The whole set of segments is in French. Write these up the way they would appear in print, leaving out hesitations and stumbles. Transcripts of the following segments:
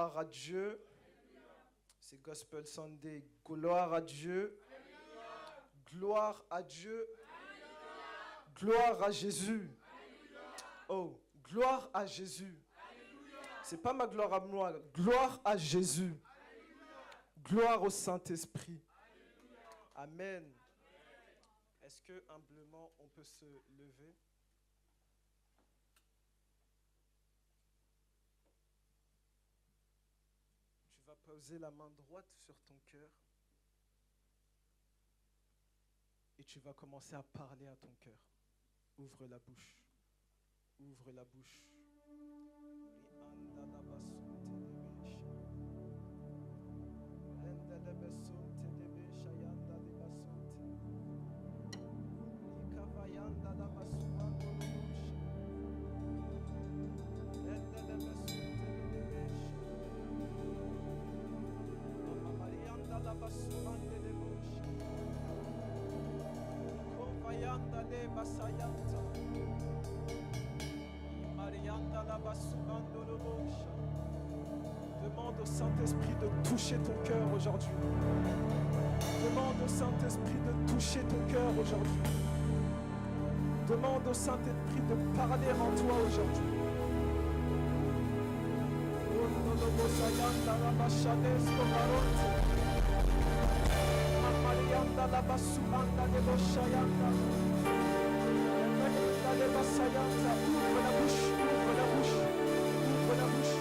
Gloire à Dieu. C'est Gospel Sunday. Gloire à Dieu. Gloire à Dieu. Gloire à Jésus. Oh, gloire à Jésus. C'est pas ma gloire à moi. Gloire à Jésus. Gloire au Saint-Esprit. Amen. Est-ce que humblement on peut se lever? Tu vas poser la main droite sur ton cœur et tu vas commencer à parler à ton cœur. Ouvre la bouche. Ouvre la bouche. Demande au Saint-Esprit de toucher ton cœur aujourd'hui. Demande au Saint-Esprit de toucher ton cœur aujourd'hui. Demande au Saint-Esprit de parler en toi aujourd'hui. Ouvre la bouche, ouvre la bouche, ouvre la bouche.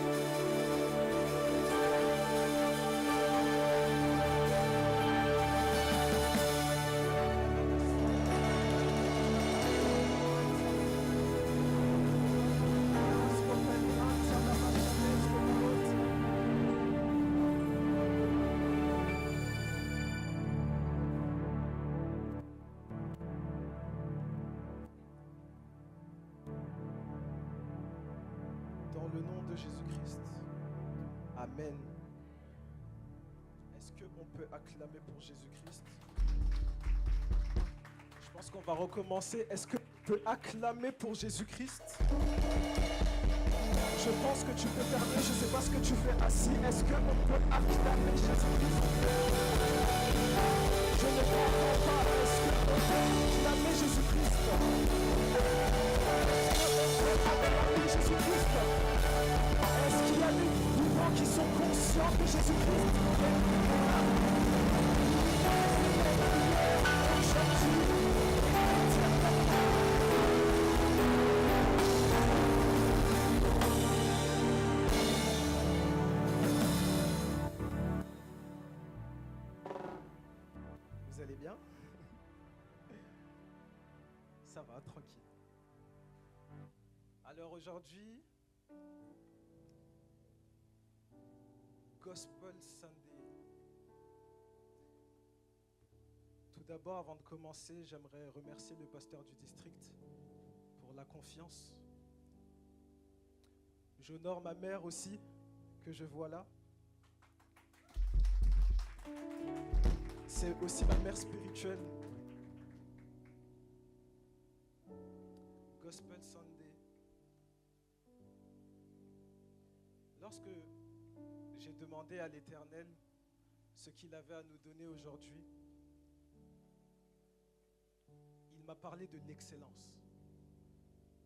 Dans le nom de Jésus-Christ. Amen. Est-ce qu'on peut acclamer pour Jésus-Christ? Je pense qu'on va recommencer. Est-ce qu'on peut acclamer pour Jésus-Christ? Je pense que tu peux fermer. Je ne sais pas ce que tu fais assis. Est-ce qu'on peut acclamer Jésus-Christ? Je ne comprends pas. Est-ce qu'on peut acclamer Jésus-Christ? Jésus-Christ. Est-ce qu'il y a des vivants qui sont conscients que Jésus-Christ Vous allez bien? Ça va, tranquille. Alors aujourd'hui, Gospel Sunday. Tout d'abord, avant de commencer, j'aimerais remercier le pasteur du district pour la confiance. J'honore ma mère aussi, que je vois là. C'est aussi ma mère spirituelle. Gospel Sunday. Lorsque j'ai demandé à l'Éternel ce qu'il avait à nous donner aujourd'hui, il m'a parlé de l'excellence.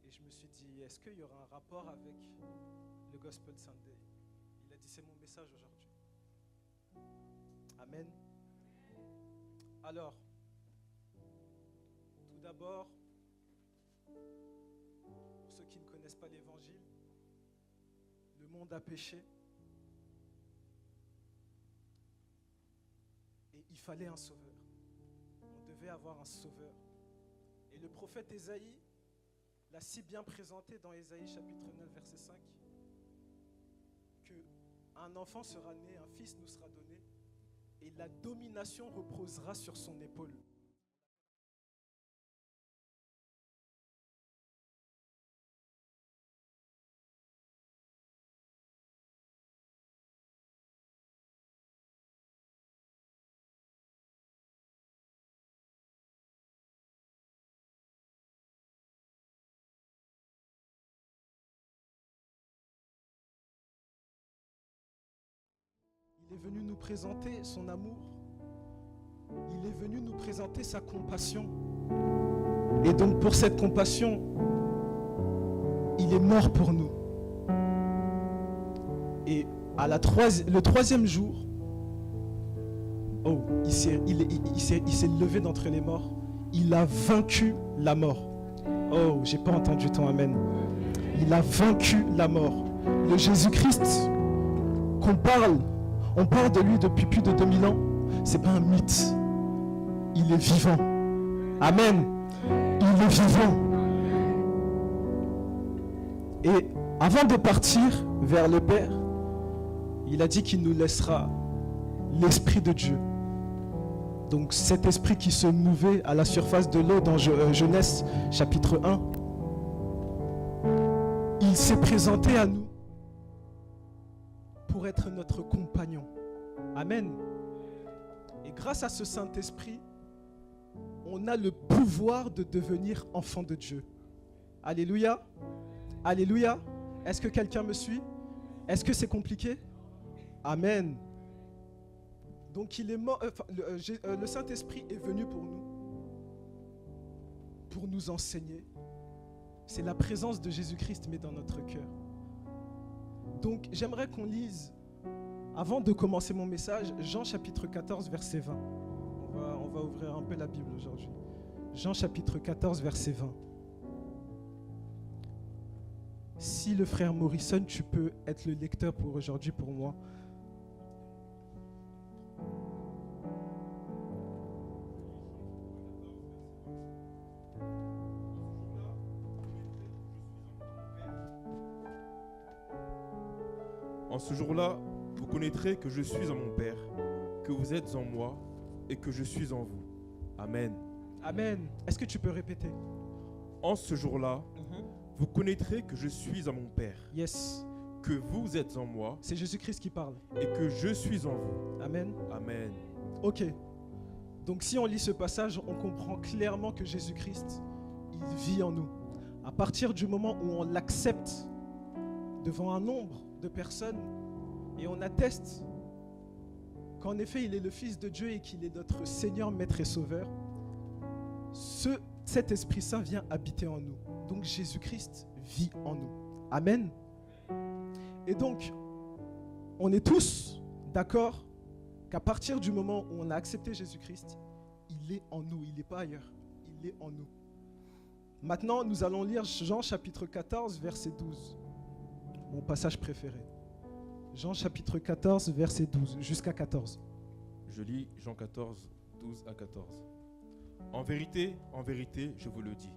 Et je me suis dit, est-ce qu'il y aura un rapport avec le Gospel Sunday? Il a dit, c'est mon message aujourd'hui. Amen. Alors, tout d'abord, pour ceux qui ne connaissent pas l'Évangile, le monde a péché. Et il fallait un sauveur. On devait avoir un sauveur. Et le prophète Ésaïe l'a si bien présenté dans Ésaïe chapitre 9, verset 5, qu'un enfant sera né, un fils nous sera donné, et la domination reposera sur son épaule. Il est venu nous présenter son amour. Il est venu nous présenter sa compassion. Et donc pour cette compassion, il est mort pour nous. Et le troisième jour, il s'est levé d'entre les morts. Il a vaincu la mort. Oh, j'ai pas entendu ton amen. Il a vaincu la mort. Le Jésus-Christ qu'on parle, on parle de lui depuis plus de 2000 ans. C'est pas un mythe. Il est vivant. Amen. Il est vivant. Et avant de partir vers le Père, il a dit qu'il nous laissera l'Esprit de Dieu. Donc cet esprit qui se mouvait à la surface de l'eau dans Genèse chapitre 1, il s'est présenté à nous pour être notre compagnon. Amen. Et grâce à ce Saint-Esprit, on a le pouvoir de devenir enfant de Dieu. Alléluia. Alléluia. Est-ce que quelqu'un me suit? Est-ce que c'est compliqué? Amen. Donc il est mort, le Saint-Esprit est venu pour nous enseigner. C'est la présence de Jésus-Christ mais dans notre cœur. Donc j'aimerais qu'on lise, avant de commencer mon message, Jean chapitre 14 verset 20. On va ouvrir un peu la Bible aujourd'hui. Jean chapitre 14 verset 20. Si le frère Morrison, tu peux être le lecteur pour aujourd'hui pour moi. En ce jour-là, vous connaîtrez que je suis en mon Père, que vous êtes en moi et que je suis en vous. Amen. Amen. Est-ce que tu peux répéter? En ce jour-là, vous connaîtrez que je suis en mon Père. Yes. Que vous êtes en moi. C'est Jésus-Christ qui parle. Et que je suis en vous. Amen. Amen. Ok. Donc si on lit ce passage, on comprend clairement que Jésus-Christ, il vit en nous. À partir du moment où on l'accepte devant un nombre de personnes et on atteste qu'en effet il est le Fils de Dieu et qu'il est notre Seigneur, Maître et Sauveur, cet Esprit Saint vient habiter en nous. Donc Jésus-Christ vit en nous. Amen. Et donc, on est tous d'accord qu'à partir du moment où on a accepté Jésus-Christ, il est en nous, il n'est pas ailleurs, il est en nous. Maintenant, nous allons lire Jean chapitre 14, verset 12. Mon passage préféré. Jean chapitre 14, verset 12, jusqu'à 14. Je lis Jean 14, 12 à 14. En vérité, je vous le dis,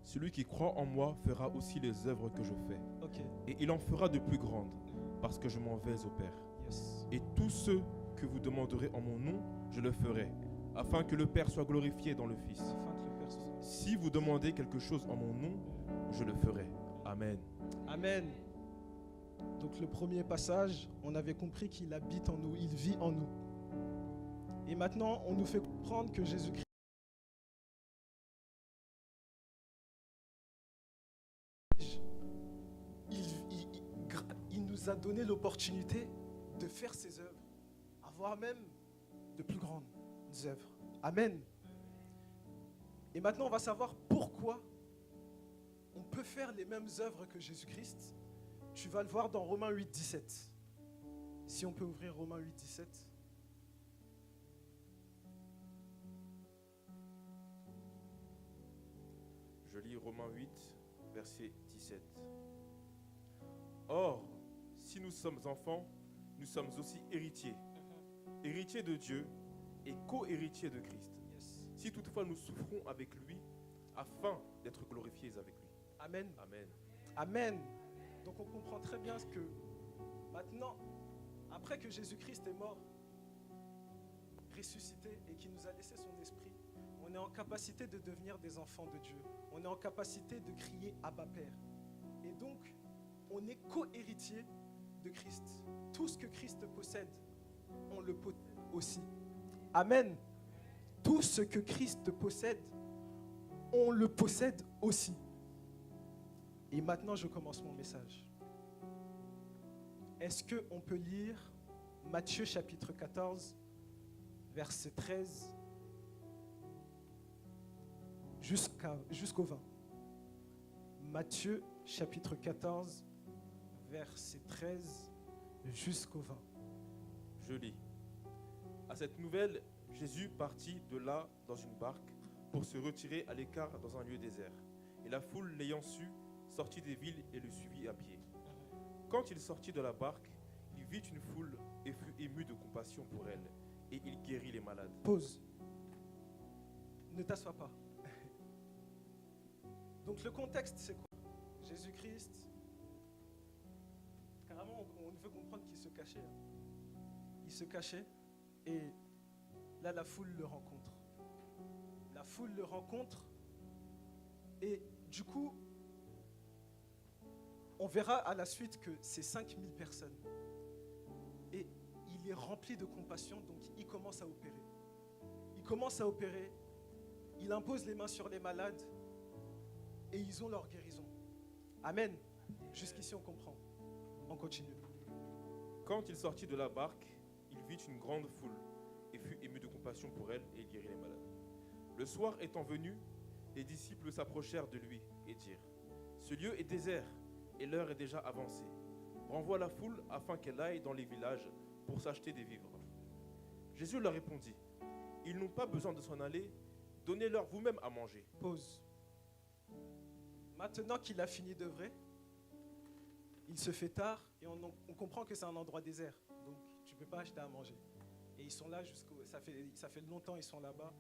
celui qui croit en moi fera aussi les œuvres que je fais. Okay. Et il en fera de plus grandes, parce que je m'en vais au Père. Yes. Et tous ceux que vous demanderez en mon nom, je le ferai, afin que le Père soit glorifié dans le Fils. Si vous demandez quelque chose en mon nom, je le ferai. Amen. Amen. Donc le premier passage, on avait compris qu'il habite en nous, il vit en nous. Et maintenant, on nous fait comprendre que Jésus-Christ il nous a donné l'opportunité de faire ses œuvres, voire même de plus grandes œuvres. Amen. Et maintenant, on va savoir pourquoi on peut faire les mêmes œuvres que Jésus-Christ. Tu vas le voir dans Romains 8, 17. Si on peut ouvrir Romains 8, 17. Je lis Romains 8, verset 17. Or, si nous sommes enfants, nous sommes aussi héritiers. Héritiers de Dieu et co-héritiers de Christ. Yes. Si toutefois nous souffrons avec lui, afin d'être glorifiés avec lui. Amen. Amen. Amen. Donc on comprend très bien ce que maintenant, après que Jésus-Christ est mort, ressuscité et qui nous a laissé son esprit, on est en capacité de devenir des enfants de Dieu. On est en capacité de crier Abba Père. Et donc, on est co-héritier de Christ. Tout ce que Christ possède, on le possède aussi. Amen. Tout ce que Christ possède, on le possède aussi. Et maintenant, je commence mon message. Est-ce qu'on peut lire Matthieu chapitre 14, verset 13 jusqu'au 20. Matthieu chapitre 14, verset 13 jusqu'au 20. Je lis. À cette nouvelle, Jésus partit de là dans une barque pour se retirer à l'écart dans un lieu désert. Et la foule, l'ayant su, sortit des villes et le suivit à pied. Quand il sortit de la barque, il vit une foule et fut ému de compassion pour elle, et il guérit les malades. Pause. Ne t'assois pas. Donc le contexte, c'est quoi? Jésus-Christ, carrément, on veut comprendre qu'il se cachait. Il se cachait et là, la foule le rencontre. La foule le rencontre et du coup, on verra à la suite que c'est 5000 personnes. Et il est rempli de compassion, donc il commence à opérer. Il commence à opérer, il impose les mains sur les malades et ils ont leur guérison. Amen. Jusqu'ici, on comprend. On continue. Quand il sortit de la barque, il vit une grande foule et fut ému de compassion pour elle et il guérit les malades. Le soir étant venu, les disciples s'approchèrent de lui et dirent : Ce lieu est désert et l'heure est déjà avancée. Renvoie la foule afin qu'elle aille dans les villages pour s'acheter des vivres. Jésus leur répondit : Ils n'ont pas besoin de s'en aller, donnez-leur vous-même à manger. Pause. Maintenant qu'il a fini d'œuvrer, il se fait tard et on comprend que c'est un endroit désert. Donc tu ne peux pas acheter à manger. Et ils sont là ça fait longtemps ils sont là-bas.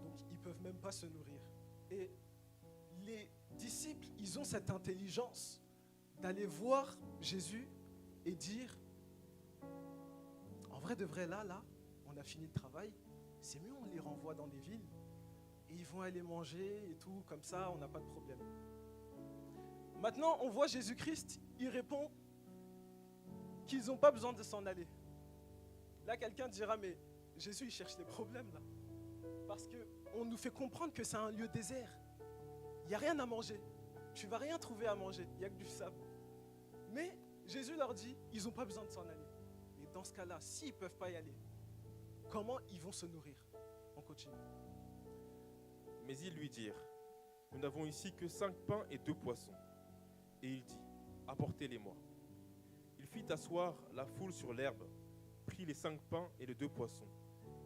Donc ils ne peuvent même pas se nourrir. Et les disciples, ils ont cette intelligence d'aller voir Jésus et dire, en vrai de vrai, là, on a fini le travail, c'est mieux on les renvoie dans les villes et ils vont aller manger et tout, comme ça on n'a pas de problème. Maintenant, on voit Jésus-Christ, il répond qu'ils n'ont pas besoin de s'en aller. Là, quelqu'un dira, mais Jésus, il cherche des problèmes là. Parce qu'on nous fait comprendre que c'est un lieu désert. Il n'y a rien à manger. Tu ne vas rien trouver à manger. Il n'y a que du sable. Mais Jésus leur dit, ils n'ont pas besoin de s'en aller. Et dans ce cas-là, s'ils ne peuvent pas y aller, comment ils vont se nourrir? On continue. Mais ils lui dirent : Nous n'avons ici que 5 pains et 2 poissons. Et il dit : Apportez-les-moi. Il fit asseoir la foule sur l'herbe, prit les 5 pains et les 2 poissons,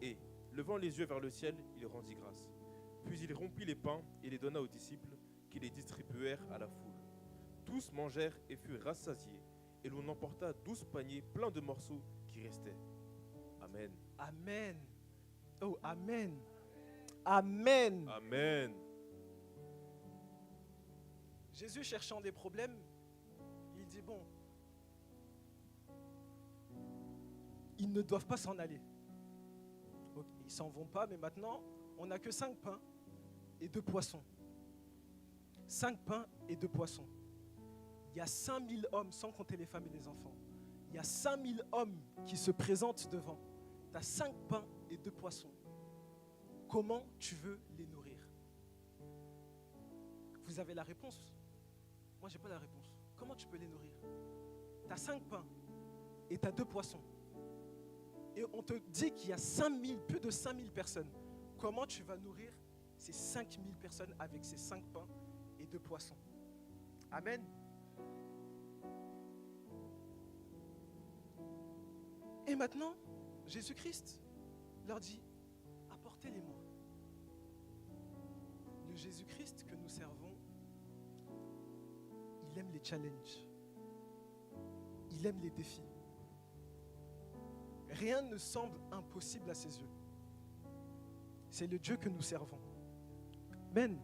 et, levant les yeux vers le ciel, il rendit grâce. Puis il rompit les pains et les donna aux disciples, qui les distribuèrent à la foule. Tous mangèrent et furent rassasiés, et l'on emporta 12 paniers pleins de morceaux qui restaient. Amen. Amen. Oh, amen. Amen. Amen. Jésus cherchant des problèmes, il dit, bon, ils ne doivent pas s'en aller. Okay, ils ne s'en vont pas, mais maintenant, on n'a que 5 pains et 2 poissons. 5 pains et 2 poissons. Il y a 5000 hommes, sans compter les femmes et les enfants. Il y a 5000 hommes qui se présentent devant. Tu as 5 pains et 2 poissons. Comment tu veux les nourrir? Vous avez la réponse? Moi, je n'ai pas la réponse. Comment tu peux les nourrir? Tu as 5 pains et tu as 2 poissons. Et on te dit qu'il y a plus de 5000 personnes. Comment tu vas nourrir ces 5000 personnes avec ces 5 pains et 2 poissons? Amen. Et maintenant, Jésus-Christ leur dit, apportez-les-moi. Le Jésus-Christ que nous servons, il aime les challenges. Il aime les défis. Rien ne semble impossible à ses yeux. C'est le Dieu que nous servons. Amen.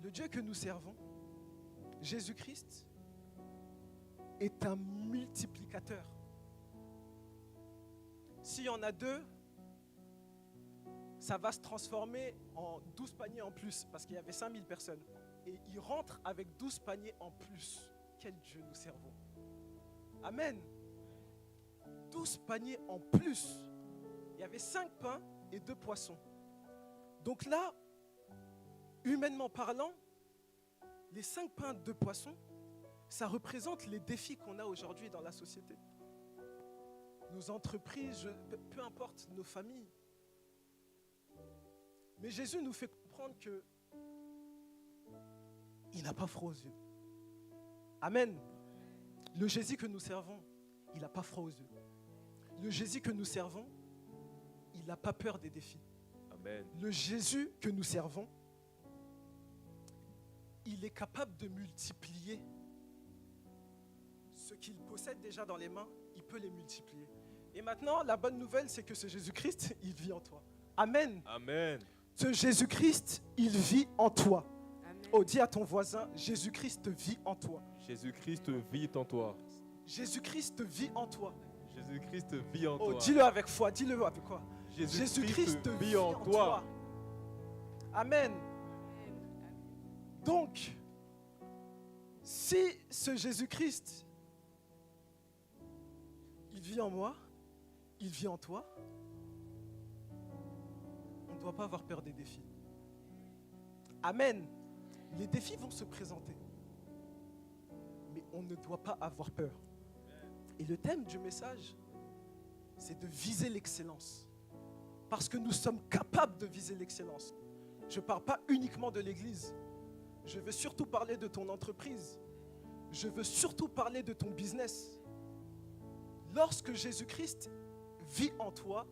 Le Dieu que nous servons, Jésus-Christ, est un multiplicateur. S'il y en a 2, ça va se transformer en 12 paniers en plus, parce qu'il y avait 5000 personnes. Et il rentre avec 12 paniers en plus. Quel Dieu nous servons. Amen. 12 paniers en plus. Il y avait 5 pains et 2 poissons. Donc là, humainement parlant, les 5 pains et 2 poissons, ça représente les défis qu'on a aujourd'hui dans la société. Nos entreprises, peu importe, nos familles. Mais Jésus nous fait comprendre que il n'a pas froid aux yeux. Amen. Le Jésus que nous servons, il n'a pas froid aux yeux. Le Jésus que nous servons, il n'a pas peur des défis. Amen. Le Jésus que nous servons, il est capable de multiplier ce qu'il possède déjà dans les mains, il peut les multiplier. Et maintenant, la bonne nouvelle, c'est que ce Jésus-Christ, il vit en toi. Amen. Amen. Ce Jésus-Christ, il vit en toi. Amen. Oh, dis à ton voisin, Jésus-Christ vit en toi. Jésus-Christ vit en toi. Jésus-Christ vit en toi. Jésus-Christ vit en Oh, toi. dis-le avec foi, dis-le avec quoi? Jésus-Christ vit en toi. Amen. Donc, si ce Jésus-Christ, il vit en moi, il vit en toi, on ne doit pas avoir peur des défis. Amen. Les défis vont se présenter, mais on ne doit pas avoir peur. Et le thème du message, c'est de viser l'excellence. Parce que nous sommes capables de viser l'excellence. Je ne parle pas uniquement de l'Église. Je veux surtout parler de ton entreprise. Je veux surtout parler de ton business. Lorsque Jésus-Christ vit en toi,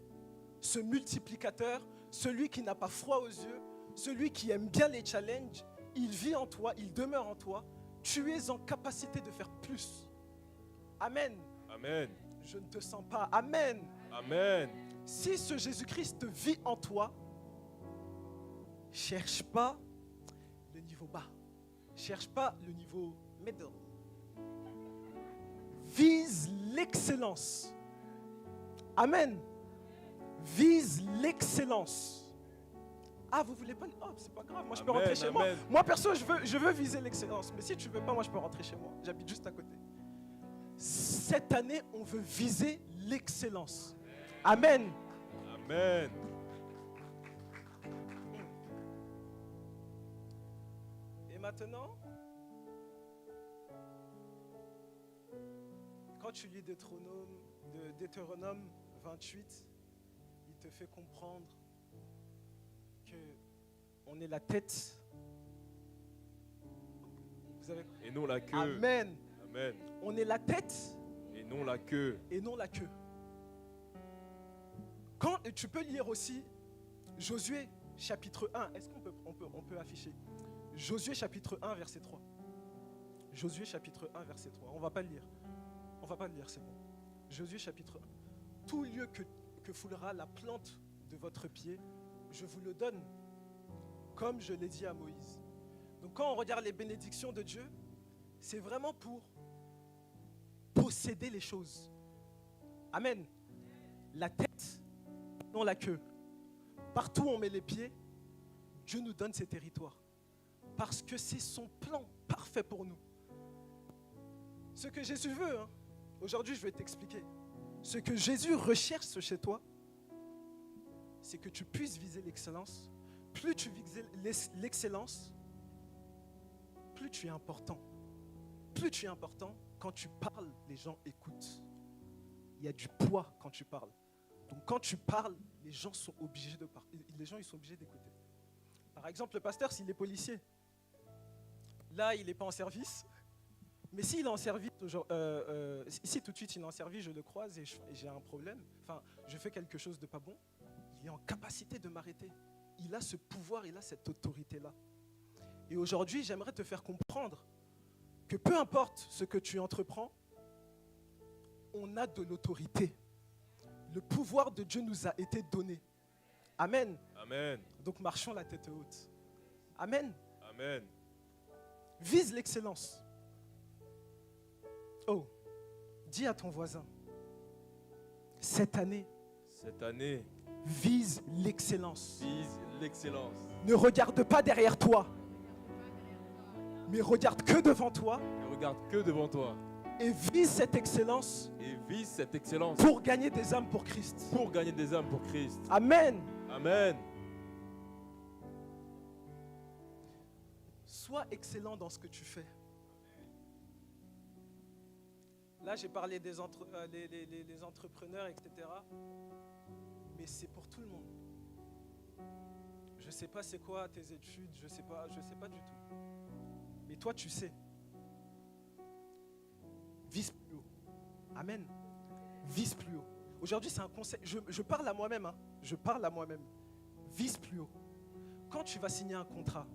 ce multiplicateur, celui qui n'a pas froid aux yeux, celui qui aime bien les challenges, il vit en toi, il demeure en toi. Tu es en capacité de faire plus. Amen. Amen. Je ne te sens pas. Amen. Amen. Si ce Jésus-Christ vit en toi, cherche pas le niveau bas. Cherche pas le niveau middle. Vise l'excellence. Amen. Vise l'excellence. Ah, vous voulez pas? Oh, c'est pas grave. Moi, je peux Amen, rentrer chez moi. amen. Moi, perso, je veux viser l'excellence. Mais si tu veux pas, moi, je peux rentrer chez moi. J'habite juste à côté. Cette année, on veut viser l'excellence. Amen. Amen. Et maintenant, quand tu lis Deutéronome 28, il te fait comprendre que on est la tête. Vous avez... Et non la queue. Amen. Amen. On est la tête Et non la queue. et non la queue. Quand tu peux lire aussi Josué chapitre 1, est-ce qu'on peut afficher Josué chapitre 1 verset 3. Josué chapitre 1 verset 3. On va pas le lire. On va pas le lire, c'est bon. Josué chapitre 1. Tout lieu que foulera la plante de votre pied, je vous le donne, comme je l'ai dit à Moïse. Donc quand on regarde les bénédictions de Dieu, c'est vraiment pour posséder les choses. Amen. La tête, non la queue. Partout où on met les pieds, Dieu nous donne ses territoires. Parce que c'est son plan parfait pour nous. Ce que Jésus veut, aujourd'hui je vais t'expliquer. Ce que Jésus recherche chez toi, c'est que tu puisses viser l'excellence. Plus tu vises l'excellence, plus tu es important. Plus tu es important, quand tu parles, les gens écoutent. Il y a du poids quand tu parles. Donc quand tu parles, les gens sont obligés de parler. Les gens, ils sont obligés d'écouter. Par exemple, le pasteur, s'il est policier, là, il n'est pas en service. Mais s'il est en service, si tout de suite il est en service, je le croise et j'ai un problème, enfin, je fais quelque chose de pas bon, il est en capacité de m'arrêter. Il a ce pouvoir, il a cette autorité-là. Et aujourd'hui, j'aimerais te faire comprendre que peu importe ce que tu entreprends, on a de l'autorité. Le pouvoir de Dieu nous a été donné. Amen. Amen. Donc marchons la tête haute. Amen. Amen. Vise l'excellence. Oh, dis à ton voisin, cette année, vise l'excellence. Vise l'excellence. Ne regarde pas derrière toi, mais regarde que devant toi Ne regarde que devant toi. et vise cette excellence Et vise cette excellence pour gagner des âmes pour Christ. pour gagner des âmes pour Christ. Amen. Amen. Sois excellent dans ce que tu fais. Là, j'ai parlé des les entrepreneurs, etc. Mais c'est pour tout le monde. Je ne sais pas c'est quoi tes études, je sais pas du tout. Mais toi, tu sais. Vise plus haut. Amen. Vise plus haut. Aujourd'hui, c'est un conseil. Je parle à moi-même. Je parle à moi-même. Vise plus haut. Quand tu vas signer un contrat,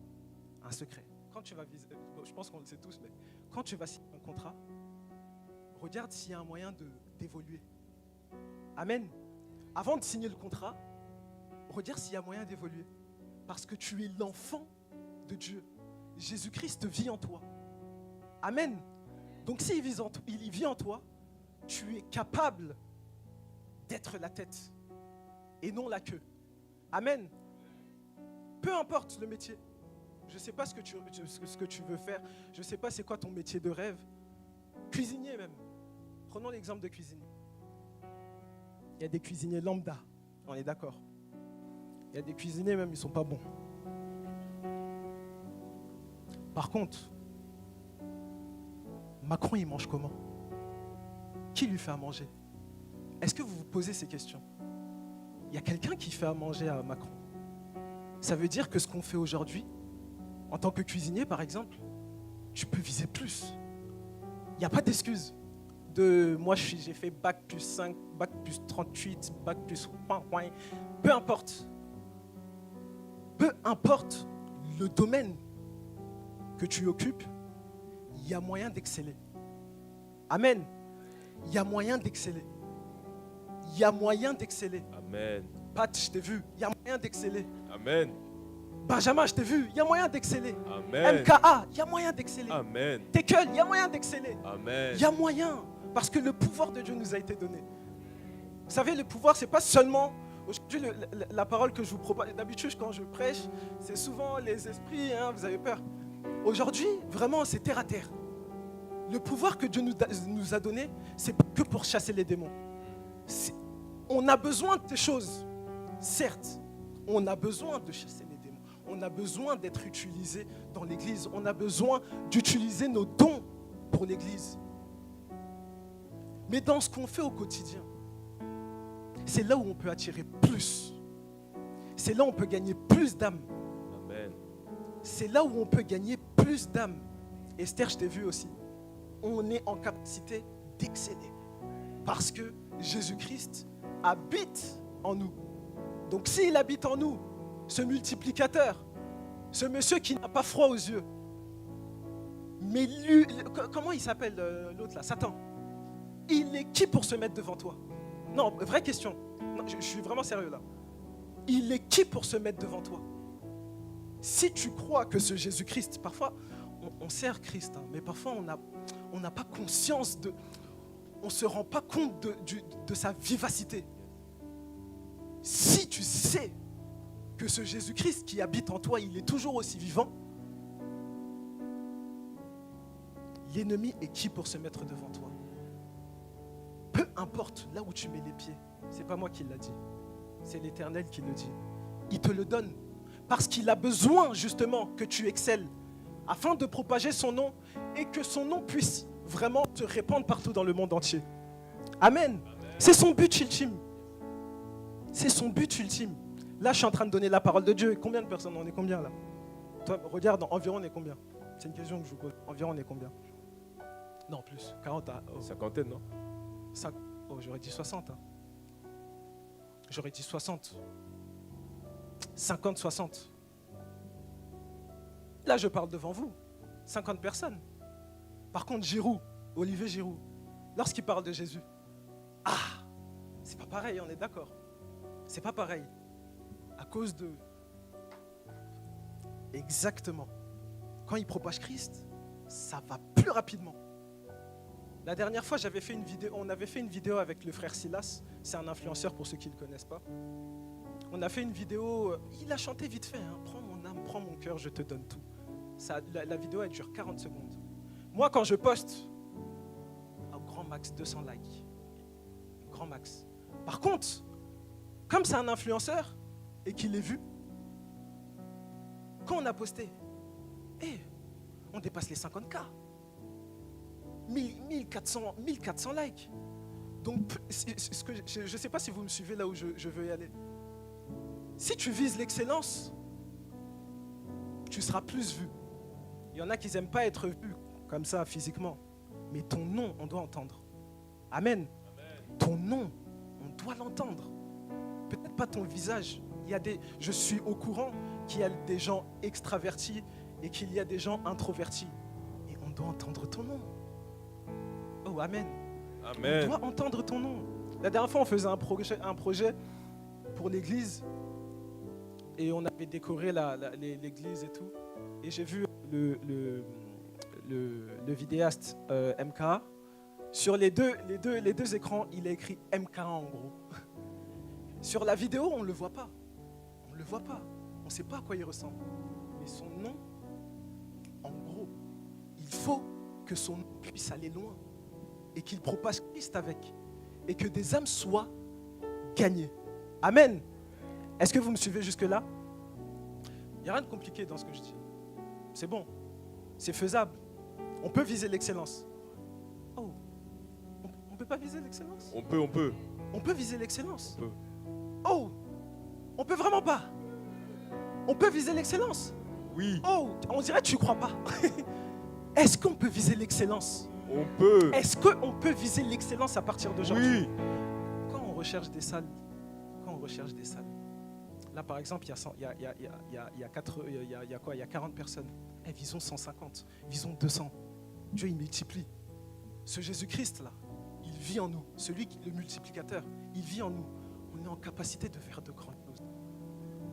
un secret, quand tu vas viser, je pense qu'on le sait tous, mais quand tu vas signer un contrat, regarde s'il y a un moyen d'évoluer. Amen. Avant de signer le contrat, regarde s'il y a moyen d'évoluer. Parce que tu es l'enfant de Dieu. Jésus-Christ vit en toi. Amen. Donc s'il vit en toi, tu es capable d'être la tête et non la queue. Amen. Peu importe le métier. Je ne sais pas ce que tu veux faire. Je ne sais pas c'est quoi ton métier de rêve. Cuisinier même. Prenons l'exemple de cuisinier. Il y a des cuisiniers lambda. On est d'accord. Il y a des cuisiniers même, ils ne sont pas bons. Par contre, Macron, il mange comment? Qui lui fait à manger? Est-ce que vous vous posez ces questions? Il y a quelqu'un qui fait à manger à Macron. Ça veut dire que ce qu'on fait aujourd'hui, en tant que cuisinier par exemple, tu peux viser plus. Il n'y a pas d'excuse. Moi j'ai fait bac plus 5, bac plus 38, bac plus point. Peu importe. Peu importe le domaine que tu occupes, il y a moyen d'exceller. Amen. Il y a moyen d'exceller. Il y a moyen d'exceller. Amen. Pat, je t'ai vu, il y a moyen d'exceller. Amen. Benjamin, je t'ai vu, il y a moyen d'exceller. Amen. MKA, il y a moyen d'exceller. Amen. Tekel, il y a moyen d'exceller. Amen. Il y a moyen, parce que le pouvoir de Dieu nous a été donné. Vous savez, le pouvoir, c'est pas seulement... Aujourd'hui, la parole que je vous propose, d'habitude, quand je prêche, c'est souvent les esprits, vous avez peur. Aujourd'hui, vraiment, c'est terre à terre. Le pouvoir que Dieu nous a donné, c'est pas que pour chasser les démons. On a besoin de ces choses, certes. On a besoin de chasser les démons. On a besoin d'être utilisé dans l'Église. On a besoin d'utiliser nos dons pour l'Église. Mais dans ce qu'on fait au quotidien, c'est là où on peut attirer plus. C'est là où on peut gagner plus d'âmes. Amen. C'est là où on peut gagner plus d'âmes. Esther, je t'ai vu aussi. On est en capacité d'exceller. Parce que Jésus-Christ habite en nous. Donc s'il habite en nous, ce multiplicateur, ce monsieur qui n'a pas froid aux yeux, mais lui, comment il s'appelle l'autre là, Satan, il est qui pour se mettre devant toi? Non, vraie question. Non, je suis vraiment sérieux là. Il est qui pour se mettre devant toi? Si tu crois que ce Jésus-Christ, parfois on sert Christ, mais parfois on n'a pas conscience on ne se rend pas compte de sa vivacité. Si tu sais que ce Jésus-Christ qui habite en toi, il est toujours aussi vivant, l'ennemi est qui pour se mettre devant toi? Peu importe là où tu mets les pieds, c'est pas moi qui l'a dit, c'est l'Éternel qui le dit. Il te le donne parce qu'il a besoin justement que tu excelles afin de propager son nom et que son nom puisse vraiment se répandre partout dans le monde entier. Amen. C'est son but ultime. C'est son but ultime. Là, je suis en train de donner la parole de Dieu. Combien de personnes? On est combien là? Toi, regarde, environ on est combien? C'est une question que je vous pose. Environ on est combien? Non, plus. 40 à... Oh. Cinquantaine, non? J'aurais dit 60. J'aurais dit 60. 50, 60. Là, je parle devant vous. 50 personnes. Par contre, Olivier Giroud, lorsqu'il parle de Jésus, c'est pas pareil, on est d'accord. C'est pas pareil. À cause de... Exactement. Quand il propage Christ, ça va plus rapidement. La dernière fois, on avait fait une vidéo avec le frère Silas. C'est un influenceur pour ceux qui ne le connaissent pas. On a fait une vidéo, il a chanté vite fait, prends mon âme, prends mon cœur, je te donne tout. La vidéo, elle dure 40 secondes. Moi, quand je poste, au grand max, 200 likes. Grand max. Par contre, comme c'est un influenceur et qu'il est vu, quand on a posté, on dépasse les 50K. 1400 likes. Donc, je ne sais pas si vous me suivez là où je veux y aller. Si tu vises l'excellence, tu seras plus vu. Il y en a qui n'aiment pas être vus comme ça physiquement. Mais ton nom, on doit entendre. Amen. Ton nom, on doit l'entendre. Peut-être pas ton visage. Je suis au courant qu'il y a des gens extravertis et qu'il y a des gens introvertis. Et on doit entendre ton nom. Oh, amen. Amen. On doit entendre ton nom. La dernière fois, on faisait un projet pour l'église. Et on avait décoré l'église et tout. Et j'ai vu le vidéaste MK. Sur les deux écrans, il a écrit MK en gros. Sur la vidéo, on ne le voit pas. On ne le voit pas. On ne sait pas à quoi il ressemble. Mais son nom, en gros, il faut que son nom puisse aller loin. Et qu'il propage Christ avec. Et que des âmes soient gagnées. Amen. Est-ce que vous me suivez jusque-là? Il n'y a rien de compliqué dans ce que je dis. C'est bon. C'est faisable. On peut viser l'excellence. Oh. On ne peut pas viser l'excellence? On peut. On peut viser l'excellence. On peut. Oh. On peut vraiment pas. On peut viser l'excellence. Oui. Oh. On dirait que tu ne crois pas. Est-ce qu'on peut viser l'excellence? On peut. Est-ce qu'on peut viser l'excellence à partir d'aujourd'hui? Oui. Quand on recherche des salles, là par exemple, il y a 40 personnes. Visons 150, visons 200. Dieu, il multiplie. Ce Jésus-Christ là, il vit en nous. Le multiplicateur, il vit en nous. On est en capacité de faire de grandes choses.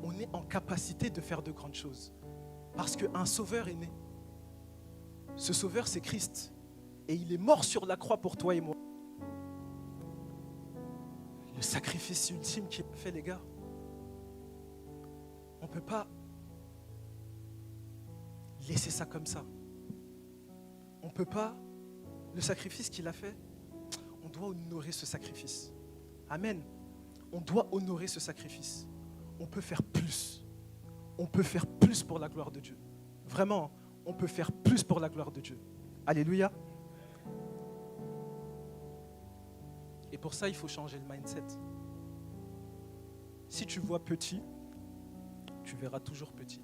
On est en capacité de faire de grandes choses. Parce qu'un sauveur est né. Ce sauveur, c'est Christ. Et il est mort sur la croix pour toi et moi. Le sacrifice ultime qu'il a fait, les gars. On ne peut pas laisser ça comme ça. On ne peut pas. Le sacrifice qu'il a fait, on doit honorer ce sacrifice. Amen. On doit honorer ce sacrifice. On peut faire plus. On peut faire plus pour la gloire de Dieu. Vraiment, on peut faire plus pour la gloire de Dieu. Alléluia. Et pour ça, il faut changer le mindset. Si tu vois petit, tu verras toujours petit.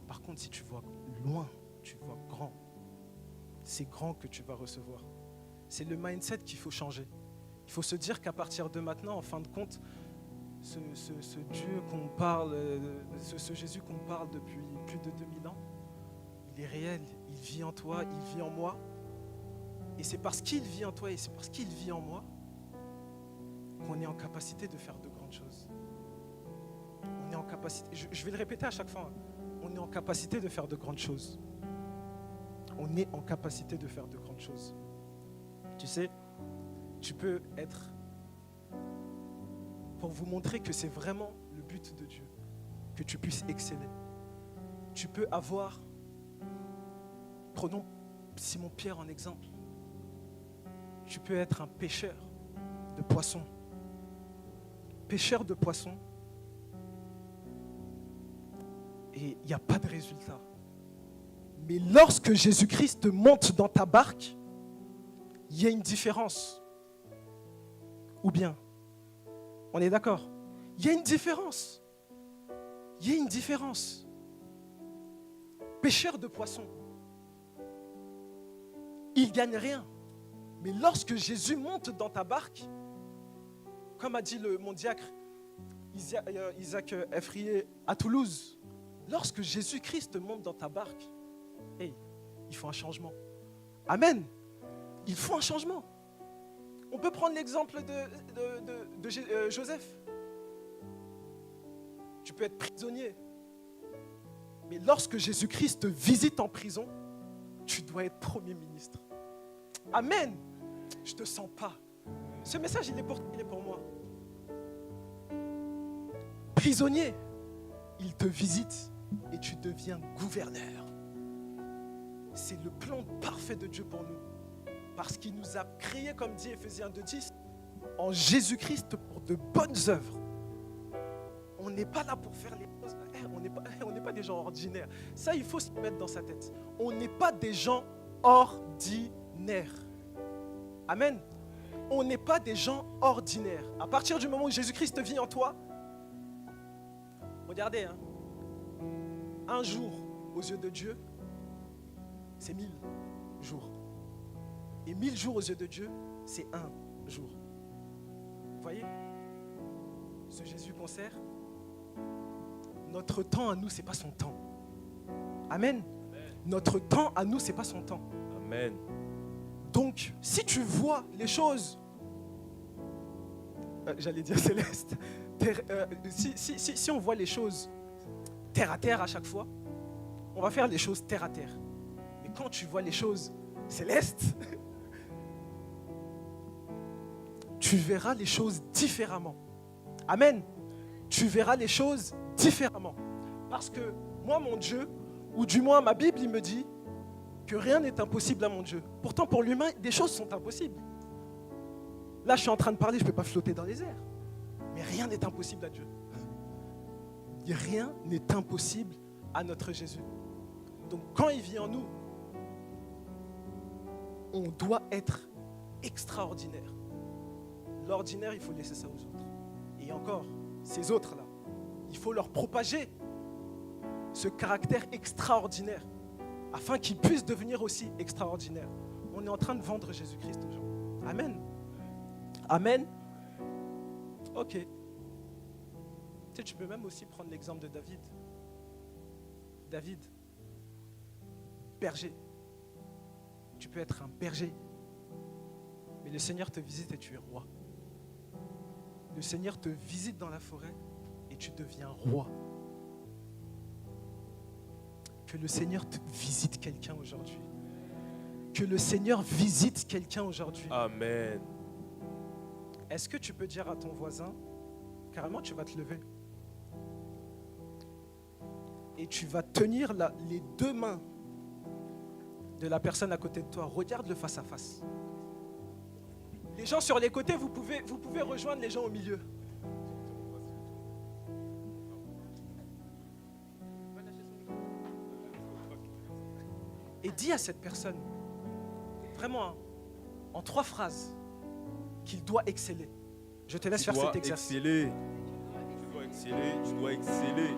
Par contre, si tu vois loin, tu vois grand. C'est grand que tu vas recevoir. C'est le mindset qu'il faut changer. Il faut se dire qu'à partir de maintenant, en fin de compte, ce Dieu qu'on parle, ce Jésus qu'on parle depuis plus de 2000 ans, il est réel, il vit en toi, il vit en moi. Et c'est parce qu'il vit en toi et c'est parce qu'il vit en moi qu'on est en capacité de faire de grandes choses. On est en capacité, je vais le répéter à chaque fois, on est en capacité de faire de grandes choses. On est en capacité de faire de grandes choses. Tu sais, tu peux être, pour vous montrer que c'est vraiment le but de Dieu, que tu puisses exceller. Tu peux avoir, prenons Simon-Pierre en exemple, tu peux être un pêcheur de poissons. Pêcheur de poissons, et il n'y a pas de résultat. Mais lorsque Jésus-Christ monte dans ta barque, il y a une différence. Ou bien, on est d'accord? Il y a une différence. Il y a une différence. Pêcheur de poissons, il ne gagne rien. Mais lorsque Jésus monte dans ta barque, comme a dit mon diacre Isaac Effrier à Toulouse, lorsque Jésus-Christ monte dans ta barque, hey, il faut un changement. Amen. Il faut un changement. On peut prendre l'exemple de Joseph. Tu peux être prisonnier. Mais lorsque Jésus-Christ te visite en prison, tu dois être Premier ministre. Amen. Je ne te sens pas. Ce message, il est pour moi. Prisonnier, il te visite et tu deviens gouverneur. C'est le plan parfait de Dieu pour nous. Parce qu'il nous a créés, comme dit Ephésiens 2:10, en Jésus-Christ pour de bonnes œuvres. On n'est pas là pour faire les choses. On n'est pas des gens ordinaires. Ça, il faut se mettre dans sa tête. On n'est pas des gens ordinaires. Amen. On n'est pas des gens ordinaires. À partir du moment où Jésus-Christ vit en toi, regardez, hein, un jour aux yeux de Dieu, c'est 1000 jours. Et 1000 jours aux yeux de Dieu, c'est un jour. Vous voyez, ce Jésus qu'on sert, notre temps à nous, ce n'est pas son temps. Amen. Notre temps à nous, ce n'est pas son temps. Amen. Donc, si tu vois les choses, j'allais dire céleste, si on voit les choses terre à terre à chaque fois, on va faire les choses terre à terre. Mais quand tu vois les choses célestes, tu verras les choses différemment. Amen. Tu verras les choses différemment. Parce que moi, mon Dieu, ou du moins ma Bible, il me dit que rien n'est impossible à mon Dieu. Pourtant, pour l'humain, des choses sont impossibles. Là, je suis en train de parler, je ne peux pas flotter dans les airs. Mais rien n'est impossible à Dieu. Rien n'est impossible à notre Jésus. Donc, quand il vit en nous, on doit être extraordinaire. L'ordinaire, il faut laisser ça aux autres. Et encore, ces autres-là, il faut leur propager ce caractère extraordinaire afin qu'ils puissent devenir aussi extraordinaires. On est en train de vendre Jésus-Christ aux gens. Amen. Amen. Ok. Tu sais, tu peux même aussi prendre l'exemple de David. David, berger. Tu peux être un berger. Mais le Seigneur te visite et tu es roi. Le Seigneur te visite dans la forêt et tu deviens roi. Que le Seigneur te visite quelqu'un aujourd'hui. Que le Seigneur visite quelqu'un aujourd'hui. Amen. Est-ce que tu peux dire à ton voisin, carrément tu vas te lever et tu vas tenir les deux mains de la personne à côté de toi. Regarde-le face à face. Les gens sur les côtés, vous pouvez rejoindre les gens au milieu. Et dis à cette personne, vraiment, en 3 phrases, qu'il doit exceller. Je te laisse faire cet exercice. Tu dois exceller, tu dois exceller.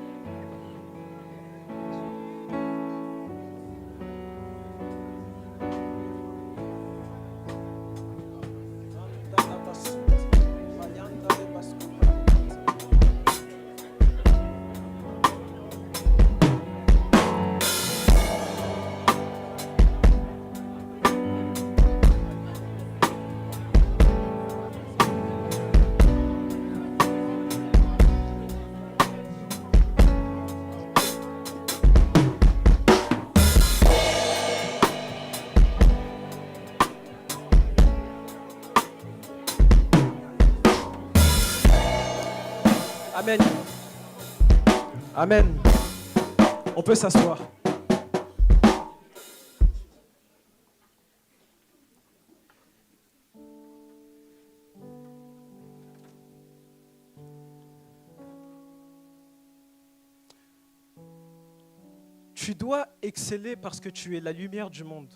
Amen. Amen. On peut s'asseoir. Tu dois exceller parce que tu es la lumière du monde.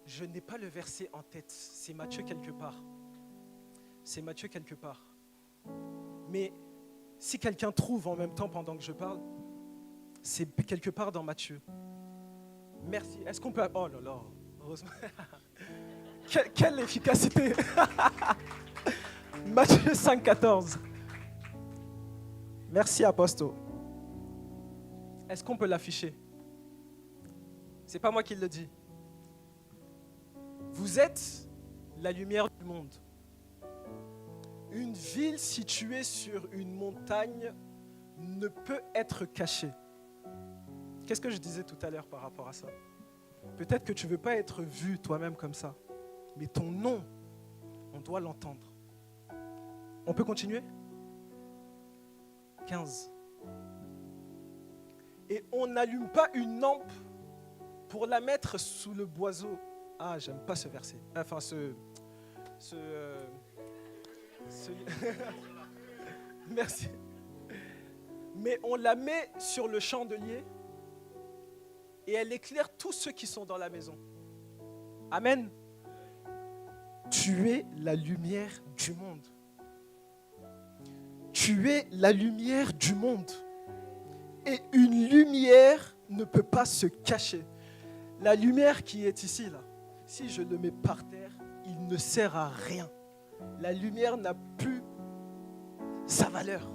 Je n'ai pas le verset en tête. C'est Matthieu quelque part. C'est Matthieu quelque part. Mais si quelqu'un trouve en même temps pendant que je parle, c'est quelque part dans Matthieu. Merci. Est-ce qu'on peut... Oh là là, heureusement. Quelle efficacité. Matthieu 5,14. Merci, Aposto. Est-ce qu'on peut l'afficher? C'est pas moi qui le dis. Vous êtes la lumière du monde. Une ville située sur une montagne ne peut être cachée. Qu'est-ce que je disais tout à l'heure par rapport à ça? Peut-être que tu ne veux pas être vu toi-même comme ça, mais ton nom, on doit l'entendre. On peut continuer? 15. Et on n'allume pas une lampe pour la mettre sous le boiseau. Ah, j'aime pas ce verset. Enfin, Merci. Mais on la met sur le chandelier et elle éclaire tous ceux qui sont dans la maison. Amen. Tu es la lumière du monde. Tu es la lumière du monde. Et une lumière ne peut pas se cacher. La lumière qui est ici, là, si je le mets par terre, il ne sert à rien. La lumière n'a plus sa valeur.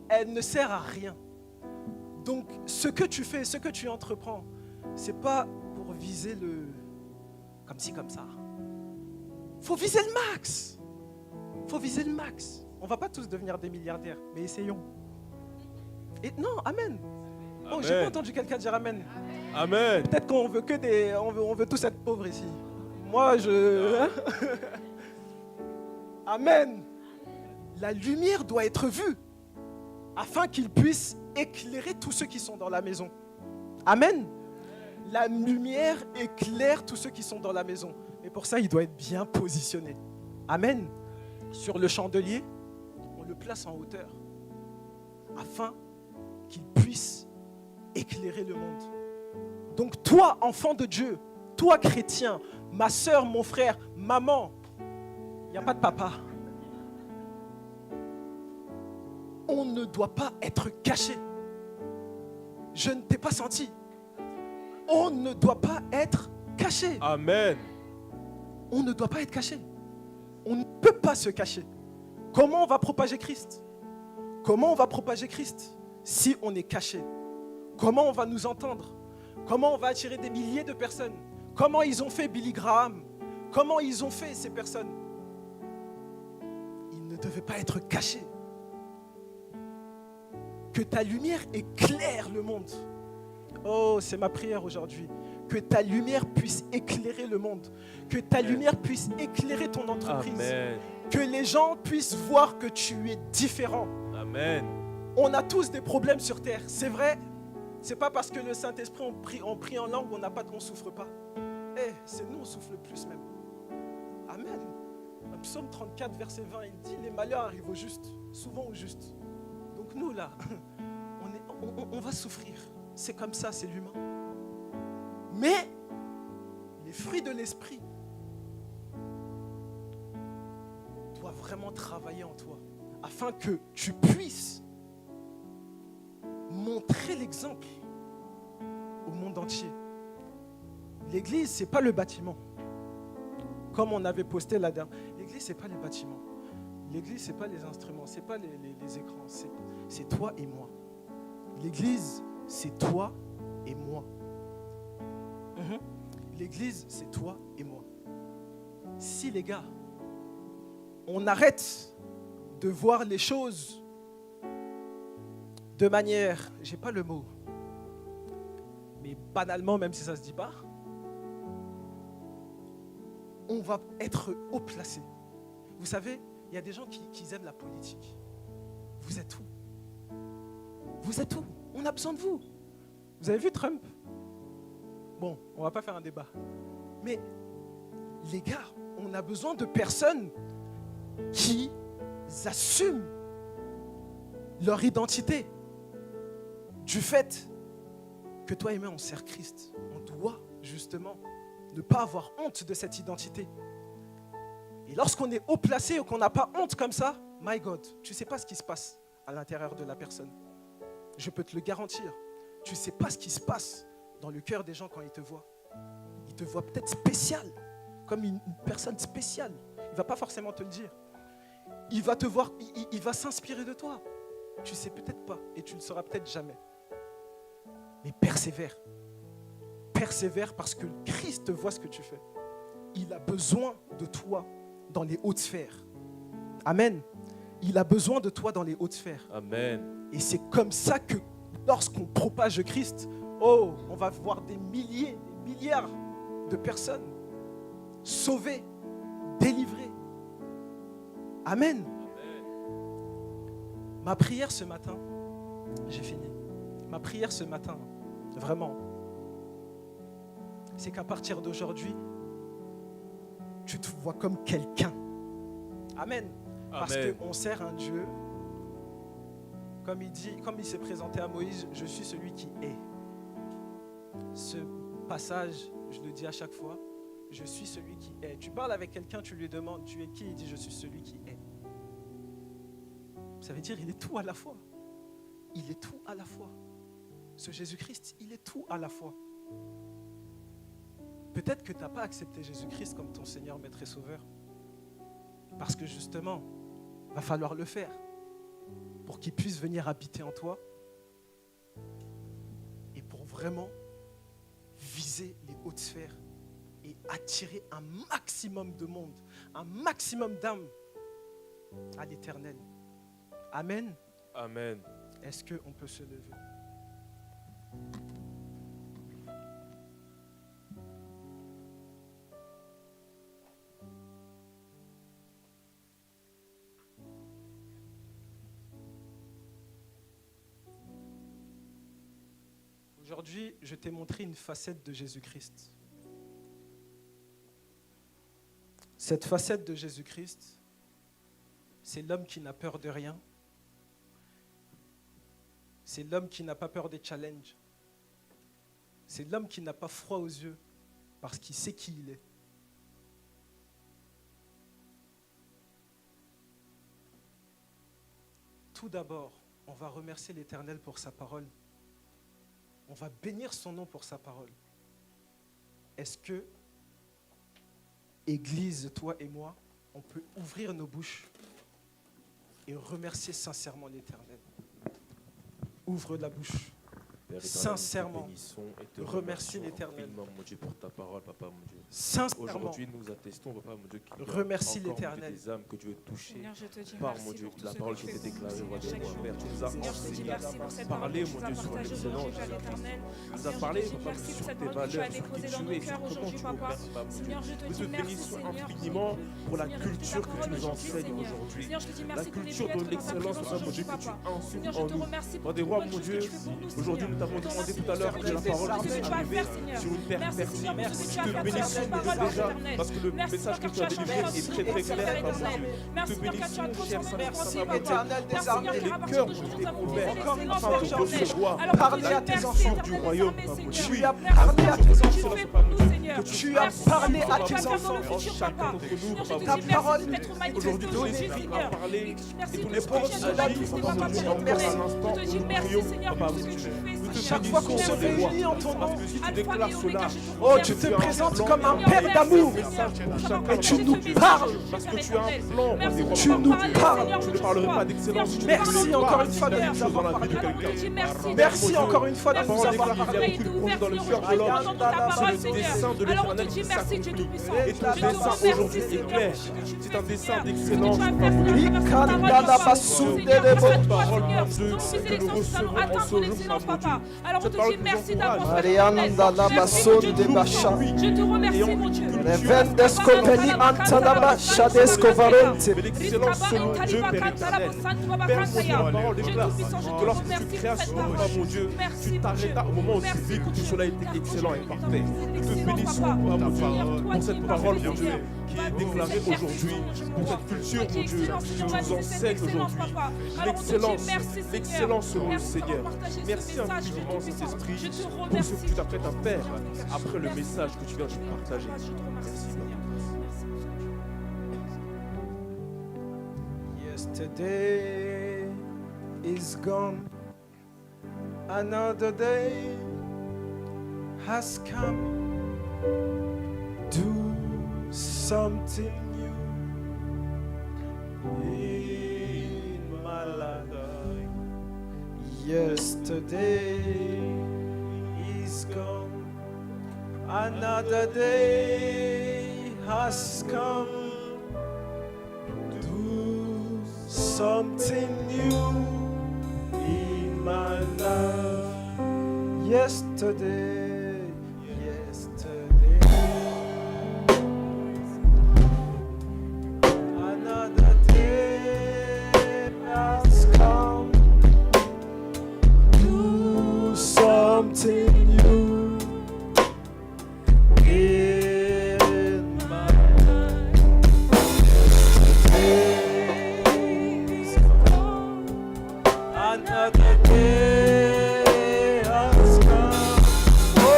Elle ne sert à rien. Donc, ce que tu fais, ce que tu entreprends, ce n'est pas pour viser le comme ci, comme ça. Il faut viser le max. Il faut viser le max. On ne va pas tous devenir des milliardaires, mais essayons. Et non, amen. Oh, j'ai pas entendu quelqu'un dire amen. Amen. Peut-être qu'on veut que des, on veut tous être pauvres ici. Moi, je. Amen. La lumière doit être vue afin qu'il puisse éclairer tous ceux qui sont dans la maison. Amen. La lumière éclaire tous ceux qui sont dans la maison. Mais pour ça, il doit être bien positionné. Amen. Sur le chandelier, on le place en hauteur afin qu'il puisse éclairer le monde. Donc toi, enfant de Dieu, toi, chrétien, ma soeur, mon frère, maman, il n'y a pas de papa. On ne doit pas être caché. Je ne t'ai pas senti. On ne doit pas être caché. Amen. On ne doit pas être caché. On ne peut pas se cacher. Comment on va propager Christ? Comment on va propager Christ si on est caché? Comment on va nous entendre? Comment on va attirer des milliers de personnes? Comment ils ont fait Billy Graham? Comment ils ont fait ces personnes? Ils ne devaient pas être cachés. Que ta lumière éclaire le monde. Oh, c'est ma prière aujourd'hui. Que ta lumière puisse éclairer le monde. Que ta lumière puisse éclairer ton entreprise. Amen. Que les gens puissent voir que tu es différent. Amen. On a tous des problèmes sur terre. C'est vrai. C'est pas parce que le Saint-Esprit on prie en langue on souffre pas. C'est nous on souffre le plus même. Amen. Le psaume 34 verset 20 il dit les malheurs arrivent au juste, souvent au juste. Donc nous là, on va souffrir. C'est comme ça, c'est l'humain. Mais les fruits de l'esprit doivent vraiment travailler en toi afin que tu puisses montrer l'exemple au monde entier. L'église, ce n'est pas le bâtiment. Comme on avait posté la dernière. L'église, ce n'est pas les bâtiments. L'église, ce n'est pas les instruments, ce n'est pas les écrans. C'est toi et moi. L'église, c'est toi et moi. L'église, c'est toi et moi. Si les gars, on arrête de voir les choses de manière, j'ai pas le mot, mais banalement, même si ça se dit pas, on va être haut placé. Vous savez, il y a des gens qui aiment la politique. Vous êtes où? Vous êtes où? On a besoin de vous. Vous avez vu Trump? Bon, on va pas faire un débat. Mais les gars, on a besoin de personnes qui assument leur identité. Du fait que toi et moi, on sert Christ, on doit justement ne pas avoir honte de cette identité. Et lorsqu'on est haut placé et qu'on n'a pas honte comme ça, my God, tu ne sais pas ce qui se passe à l'intérieur de la personne. Je peux te le garantir. Tu ne sais pas ce qui se passe dans le cœur des gens quand ils te voient. Ils te voient peut-être spécial, comme une personne spéciale. Il ne va pas forcément te le dire. Il va te voir, il va s'inspirer de toi. Tu ne sais peut-être pas et tu ne le sauras peut-être jamais. Mais persévère. Persévère parce que Christ voit ce que tu fais. Il a besoin de toi dans les hautes sphères. Amen. Il a besoin de toi dans les hautes sphères. Amen. Et c'est comme ça que lorsqu'on propage Christ, oh, on va voir des milliers, des milliards de personnes sauvées, délivrées. Amen. Ma prière ce matin, j'ai fini. Ma prière ce matin, vraiment, c'est qu'à partir d'aujourd'hui, tu te vois comme quelqu'un. Amen. Parce qu'on sert un Dieu, comme il s'est présenté à Moïse, je suis celui qui est. Ce passage, je le dis à chaque fois, je suis celui qui est. Tu parles avec quelqu'un, tu lui demandes, tu es qui? Il dit, je suis celui qui est. Ça veut dire, il est tout à la fois. Il est tout à la fois. Ce Jésus-Christ, il est tout à la fois. Peut-être que tu n'as pas accepté Jésus-Christ comme ton Seigneur, Maître et Sauveur. Parce que justement, il va falloir le faire pour qu'il puisse venir habiter en toi et pour vraiment viser les hautes sphères et attirer un maximum de monde, un maximum d'âmes à l'éternel. Amen. Amen. Est-ce qu'on peut se lever? Aujourd'hui, je t'ai montré une facette de Jésus-Christ. Cette facette de Jésus-Christ, c'est l'homme qui n'a peur de rien. C'est l'homme qui n'a pas peur des challenges. C'est l'homme qui n'a pas froid aux yeux parce qu'il sait qui il est. Tout d'abord, on va remercier l'Éternel pour sa parole. On va bénir son nom pour sa parole. Est-ce que, Église, toi et moi, on peut ouvrir nos bouches et remercier sincèrement l'Éternel? Ouvre la bouche. Père Sincèrement, éternel, nous te bénissons et te remercie remercions l'Éternel. infiniment, mon Dieu, pour ta parole, papa, mon Dieu. Sincèrement, Aujourd'hui, nous attestons, papa, mon Dieu, qu'il y a remercie encore, l'Éternel. des âmes que tu veux toucher. Seigneur, je te dis Par merci mon Dieu, pour tout la ce parole que qui tu t'est fais pour nous, déclarée, Seigneur, roi des chaque rois. jour. Père, tu nous as Seigneur, je te dis enseigné, merci pour cette parole parlé, que mon tu Dieu, nous as sur partagée l'excellence. aujourd'hui, Père éternel. Tu nous as Seigneur, parlé, je te dis papa, merci pour sur cette tes parole que tu as valeurs, sur qui déposée dans tu nos es, sur cœurs comment aujourd'hui, tu Papa. opères, papa, mon Dieu. Seigneur, je te Nous te dis merci, bénissons Seigneur. infiniment pour la Seigneur, écoute ta culture que tu parole nous aujourd'hui, enseignes Seigneur. aujourd'hui. Seigneur, je te dis La merci pour les culture de être dans ta l'excellence, présence papa, mon Dieu, aujourd'hui, que tu Papa. enseignes Seigneur, je en te nous. remercie Roi pour des tout rois, bonne mon chose que Dieu, tu fais pour nous, aujourd'hui Seigneur. nous t'avons Je te demandé remercie tout à pour l'heure ce que que la tu fais, parole pour ce que puisse tu vas arriver faire, Seigneur. sur une terre Merci, fertile. Seigneur, pour ce que tu Nous vas te faire bénissons par ta parole, déjà éternelle. parce que le Merci, message Seigneur, que car tu tu as as délivré changé est notre très vie, très Seigneur, clair, papa, mon éternel. Dieu. Merci, Nous te Seigneur, car tu as bénissons, cher transformé notre Saint-Papa, pensée, mon Dieu. Papa. Éternel des Merci, armées, Seigneur, car à Les partir cœurs d'aujourd'hui, ont nous avons été visé ouverts encore une l'excellence, fois Père aujourd'hui, éternel. recevoir, Alors, parler je te à dis tes merci, enfants du éternel des royaume, armées, papa, mon Seigneur. Dieu. Tu as Merci parlé pour à tout tes ce que tu enfants. fais pour nous, Seigneur. Tu as Merci parlé pour à ce que tu tes vas faire dans enfants. le futur, Chacun Papa. d'entre nous, Seigneur, je papa, te Ta dis parole merci d'être manifesté aujourd'hui, tu aujourd'hui, nous Seigneur. as parlé Merci et pour pour ce les que pour tu viens de cela, manifester, nous Papa, te Père disons éternel. merci. Je te dis merci, Seigneur, pour ce que tu fais, Chaque fois qu'on se réunit en ton nom, Alpha et Oméga, je te oh, tu te remercie. présentes comme un Seigneur, père merci, d'amour. Seigneur. Et tu nous parles. parce que tu as un plan, Merci roi des pour Tu rois. nous parler, parles. Seigneur, Tu où ne tu parlerais sois. pas d'excellence, tu Merci Merci ne encore parles une pas fois de des nous choses dans avoir la vie de parlé. Alors, je te dis quelqu'un. merci. Merci encore une fois de La nous parole avoir déclare qu'il y a parlé. beaucoup de bronze dans le cœur de Aujourd'hui, l'homme. entendre ta C'est parole, le Seigneur. dessein de Alors, on te l'Éternel dit qui merci, Dieu s'accomplit. Tout-Puissant. Et ton Je te dessein remercie, aujourd'hui est Seigneur, clair. pour ce que tu C'est fais, un dessein Seigneur. d'excellence. Ce que tu vas faire, Seigneur, Rikanda Seigneur, la Papa. basunde Seigneur, de grâce à bon. toi, Parole, Seigneur. mon Dieu, Dans ces que nous élections, nous allons recevons en atteindre ce jour, l'excellence, mon Dieu. Papa. Alors, on Cette te parole dit nous merci encourage. d'avance. Marianda la Merci, basunde Dieu de Tout-Puissant. Bacha. Je te remercie, Ayant mon une Dieu. culture Revendes scopeli antanaba shades covarente. mais l'excellence selon Dieu, Père éternel. Père, mon Dieu, la parole déclare que lorsque tu créas ce monde, mon Dieu, tu t'arrêtas au moment où tu vis que tout cela était excellent et parfait. Nous te bénissons, mon Dieu, pour cette parole, mon Dieu, qui est déclarée aujourd'hui, pour cette culture, mon Dieu, qui nous enseigne aujourd'hui l'excellence selon le Seigneur. Merci infiniment, Saint-Esprit, pour ce que tu t'apprêtes à faire après le message que tu viens de partager. Merci, Papa. Yesterday is gone. Another day has come. Do something new in my life. Yesterday is gone. Another day has come. Do something new in my life. Yesterday, another day has come. Do something new in my another day has come. Oh,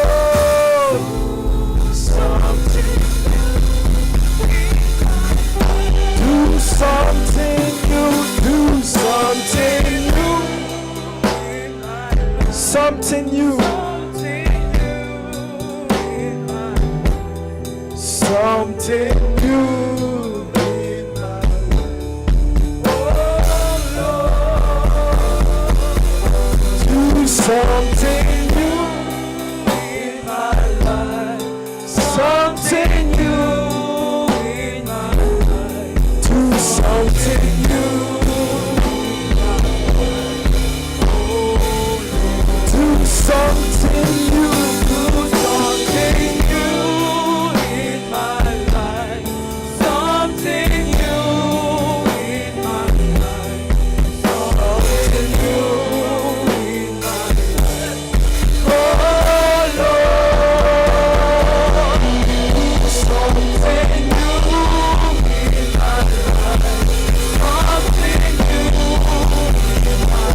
new in my life. Oh Lord, do something new in my life. Something new in my life. Do something new. Do something new, do something new in my life. Something new in my life. Something new in my life. Oh Lord, do something new in my life. Something new in my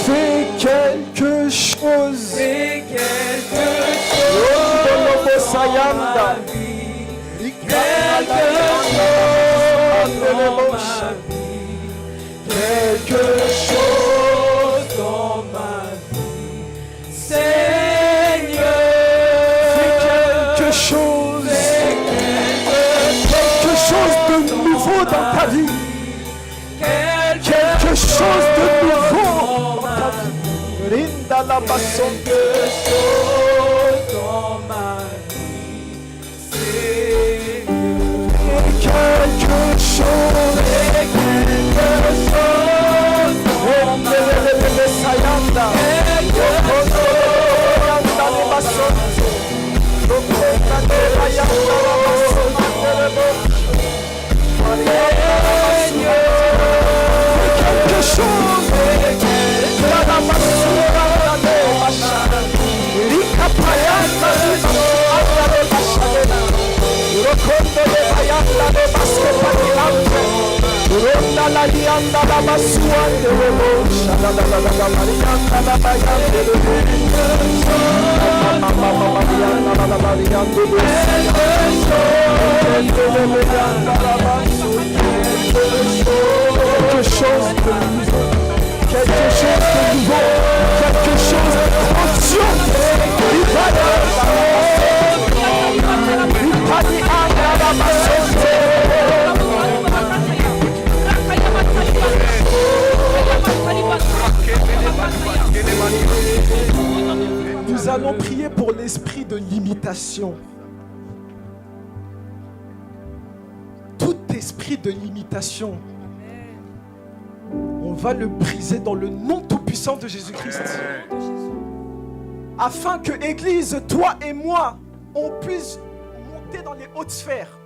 Fais quelque chose. Fais quelque chose dans ma vie. Quelque chose dans ma vie. Seigneur, fais quelque chose. Quelque chose de nouveau dans ta vie. Quelque chose de nouveau dans ta vie. Rinda la basson. Quelque chose dans ma vie. Seigneur. Quelque chose. Quelque chose dans ma vie. Quelque chose Nous allons prier pour l'esprit de limitation. Tout esprit de limitation, on va le briser dans le nom tout-puissant de Jésus-Christ. Afin que Église, toi et moi, on puisse monter dans les hautes sphères.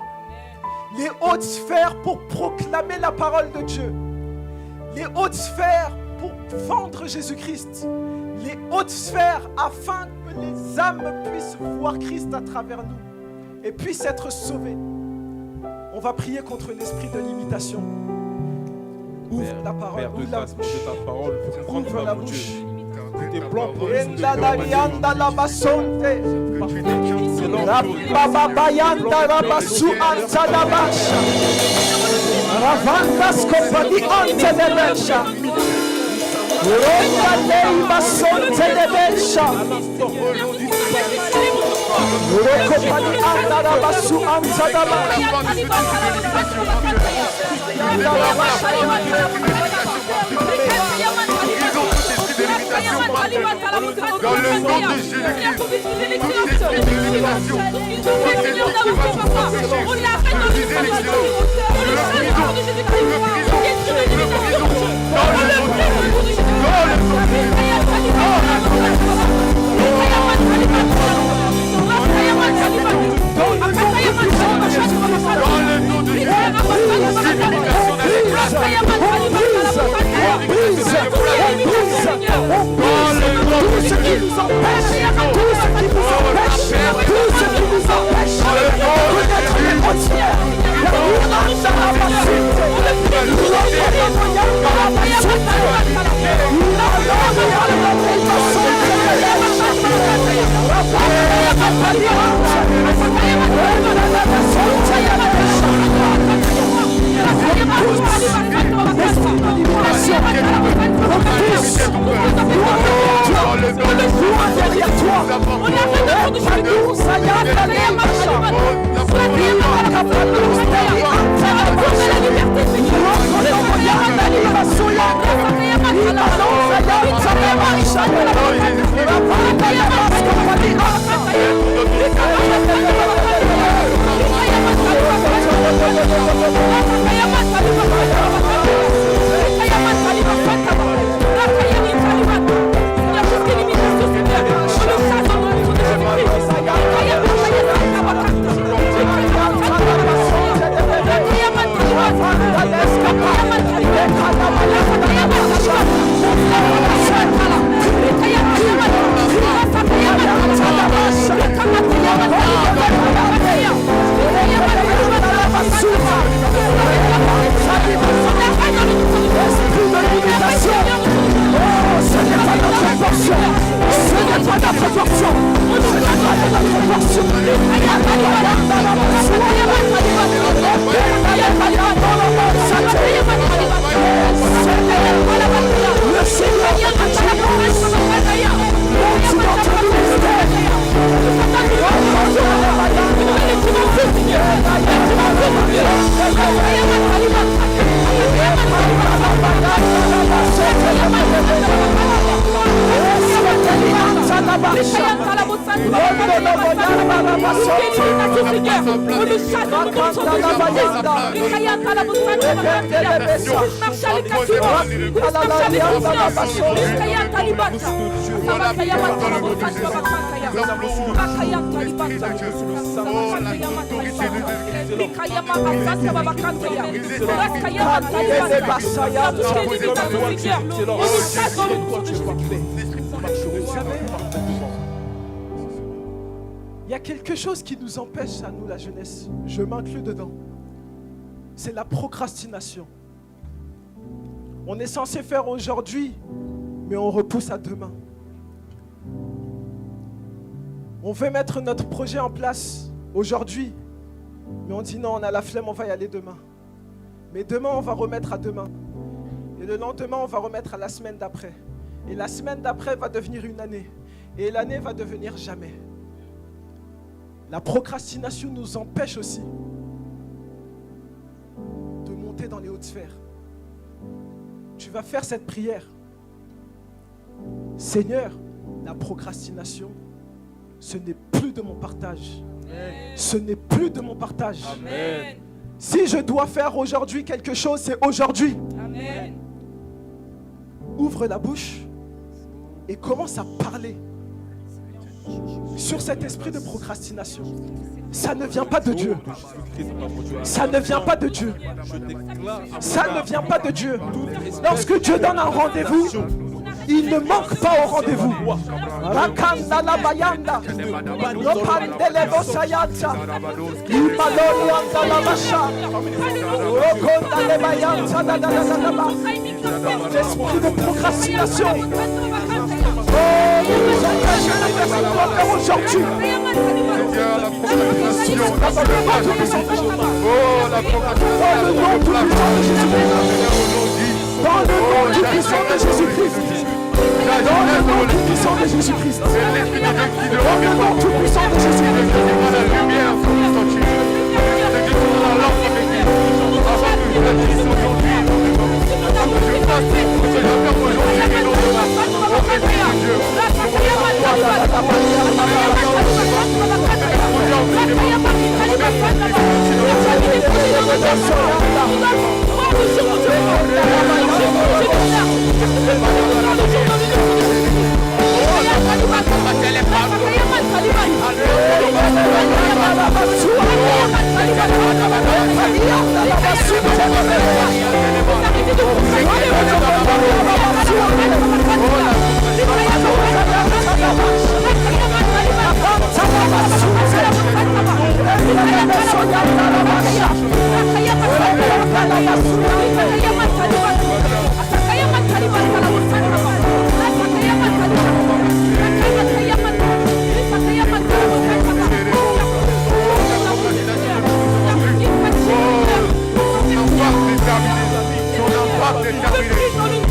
Les hautes sphères pour proclamer la parole de Dieu. Les hautes sphères pour vendre Jésus-Christ. Les hautes sphères afin que les âmes puissent voir Christ à travers nous et puissent être sauvées. On va prier contre l'esprit de limitation. Ouvre la parole. Père, de grâce, de ta parole, pour comprendre Ouvre la mon Dieu. bouche. Tes plans pour nous, dans le nom de Jésus-Christ, toute esprit de limitation, dans le derrière toi. On est en de Jésus-Christ. Il y a quelque chose qui nous empêche à nous, la jeunesse. Je m'inclus dedans. C'est la procrastination. On est censé faire aujourd'hui, mais on repousse à demain. On veut mettre notre projet en place aujourd'hui, mais on dit non, on a la flemme, on va y aller demain. Mais demain, on va remettre à demain. Et le lendemain, on va remettre à la semaine d'après. Et la semaine d'après va devenir une année. Et l'année va devenir jamais. La procrastination nous empêche aussi de monter dans les hautes sphères. Tu vas faire cette prière. Seigneur, la procrastination, ce n'est plus de mon partage. Amen. Ce n'est plus de mon partage. Amen. Si je dois faire aujourd'hui quelque chose, c'est aujourd'hui. Amen. Ouvre la bouche et commence à parler sur cet esprit de procrastination. Ça ne vient pas de Dieu. Ça ne vient pas de Dieu. Ça ne vient pas de Dieu. Lorsque Dieu donne un rendez-vous, il ne manque pas au rendez-vous. Rakanda la bayanda, lopandelevo sayanta, imalolianda la basha, rokonda le bayanta da da da da da. L'esprit de procrastination. Oh, nous empêche de faire ce qu'on doit faire aujourd'hui. La procrastination, la procrastination. Oh, la procrastination. Dans le nom du puissant de Jésus-Christ. Dans le nom du puissant de Jésus-Christ. Dans le nom du puissant de Jésus-Christ. La lumière sentir. C'est que la lampe avec lui. Avant que je la dise aujourd'hui. Je passe, je la ferme aujourd'hui et non demain. Au Dieu. Son impact est terminé.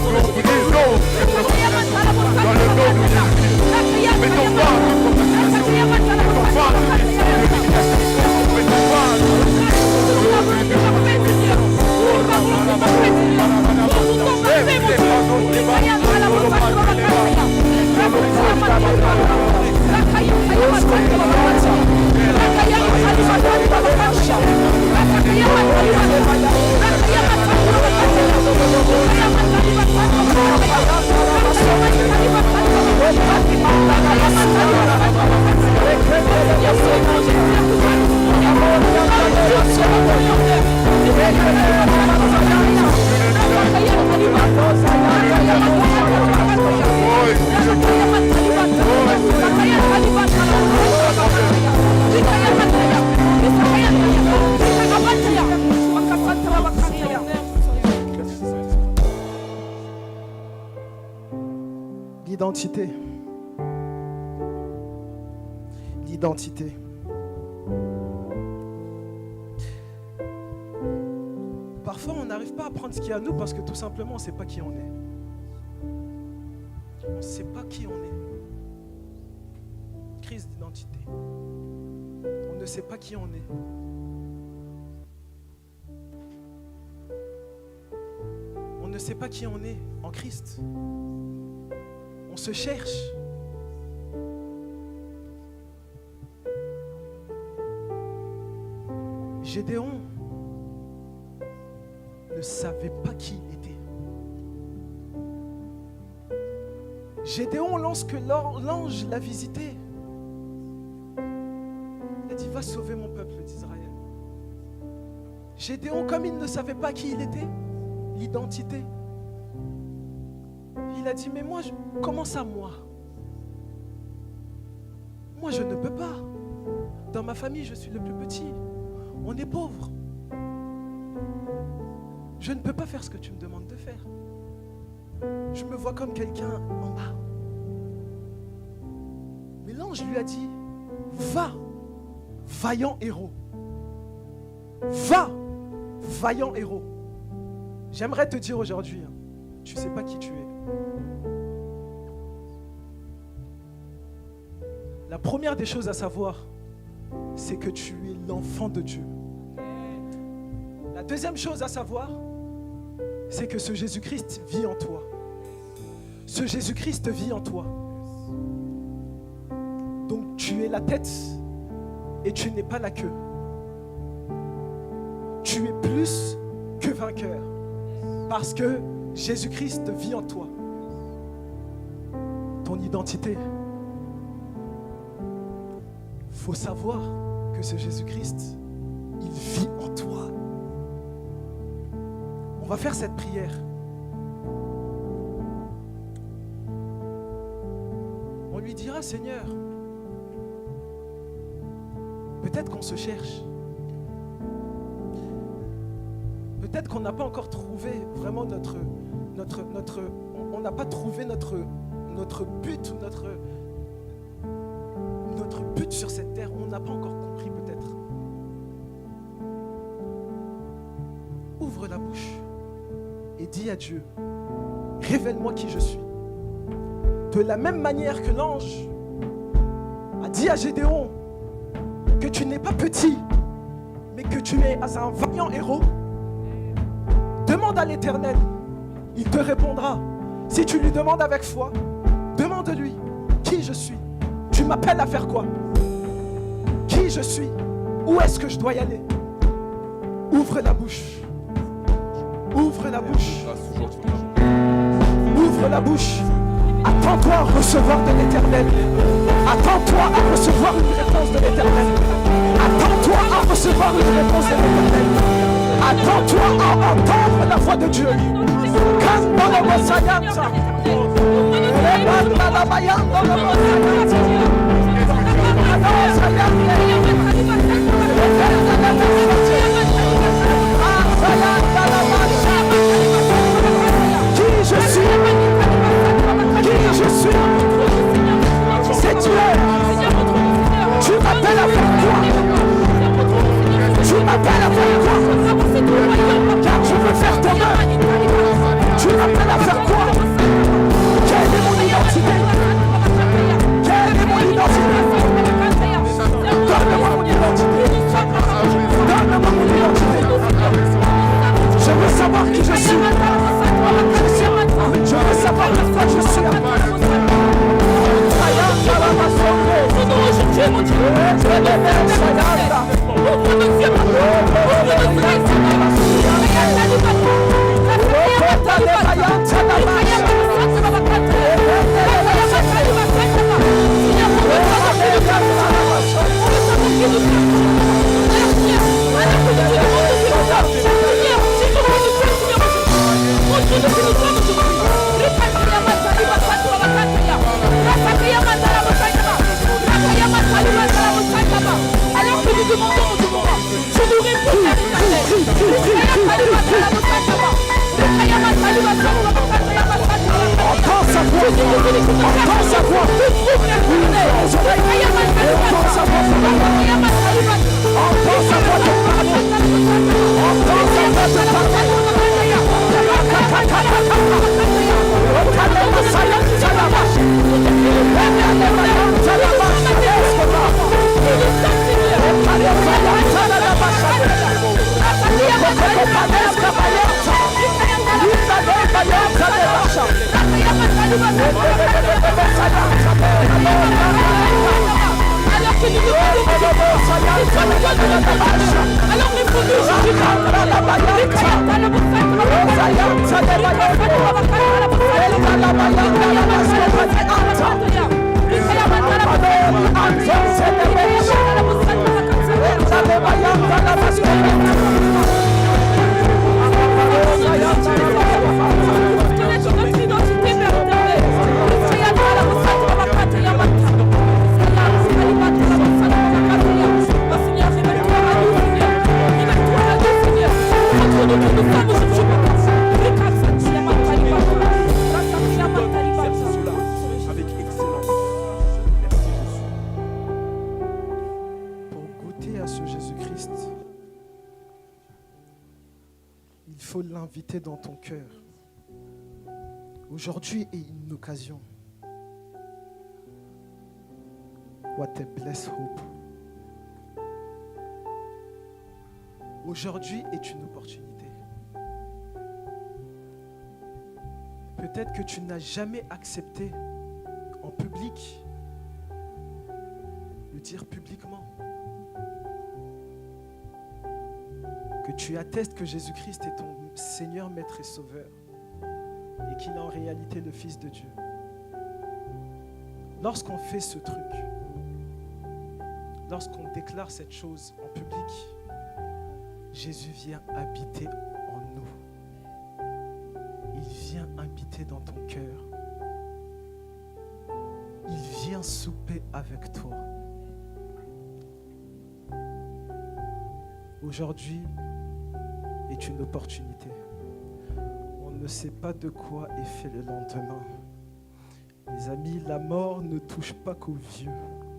Nous disons l'identité. L'identité. Parfois, on n'arrive pas à prendre ce qui est à nous parce que tout simplement, on ne sait pas qui on est. On ne sait pas qui on est. Crise d'identité. On ne sait pas qui on est. On ne sait pas qui on est en Christ. On se cherche. Gédéon ne savait pas qui il était. Gédéon, lorsque l'ange l'a visité, il a dit, va sauver mon peuple d'Israël. Gédéon, comme il ne savait pas qui il était, l'identité, il a dit, mais moi, comment ça moi? Moi, je ne peux pas. Dans ma famille, je suis le plus petit. On est pauvre. Je ne peux pas faire ce que tu me demandes de faire. Je me vois comme quelqu'un en bas. Mais l'ange lui a dit, va, vaillant héros. Va, vaillant héros. J'aimerais te dire aujourd'hui, tu ne sais pas qui tu es. La première des choses à savoir, c'est que tu es l'enfant de Dieu. La deuxième chose à savoir, c'est que ce Jésus-Christ vit en toi. Ce Jésus-Christ vit en toi. Donc tu es la tête et tu n'es pas la queue. Tu es plus que vainqueur parce que Jésus-Christ vit en toi. Ton identité. Il faut savoir que ce Jésus-Christ, il vit en toi. On va faire cette prière. On lui dira, Seigneur, peut-être qu'on se cherche. Peut-être qu'on n'a pas encore trouvé vraiment on n'a pas trouvé notre but ou notre but sur cette terre. On n'a pas encore compris peut-être. Ouvre la bouche et dis à Dieu, révèle-moi qui je suis. De la même manière que l'ange a dit à Gédéon que tu n'es pas petit, mais que tu es un vaillant héros, demande à l'Éternel, il te répondra. Si tu lui demandes avec foi, demande-lui qui je suis. Tu m'appelles à faire quoi? Qui je suis? Où est-ce que je dois y aller? Ouvre la bouche. Ouvre la bouche. Ouvre la bouche. Attends-toi à recevoir de l'Éternel. Attends-toi à recevoir une réponse de l'Éternel. Attends-toi à recevoir une réponse de l'Éternel. Attends-toi à entendre la voix de Dieu. Qui je suis? Qui je suis? C'est Dieu. Tu m'appelles à faire quoi? Tu m'appelles à faire quoi? Car je veux faire ton œuvre. Tu m'appelles à faire quoi? Quelle est mon identité? Quelle est faut l'inviter dans ton cœur. Aujourd'hui est une occasion. What a blessed hope. Aujourd'hui est une opportunité. Peut-être que tu n'as jamais accepté en public, le dire publiquement, que tu attestes que Jésus-Christ est ton Seigneur, Maître et Sauveur, et qu'il est en réalité le Fils de Dieu. Lorsqu'on fait ce truc, lorsqu'on déclare cette chose en public, Jésus vient habiter en nous. Il vient habiter dans ton cœur. Il vient souper avec toi. Aujourd'hui est une opportunité. On ne sait pas de quoi est fait le lendemain. Les amis, la mort ne touche pas qu'aux vieux.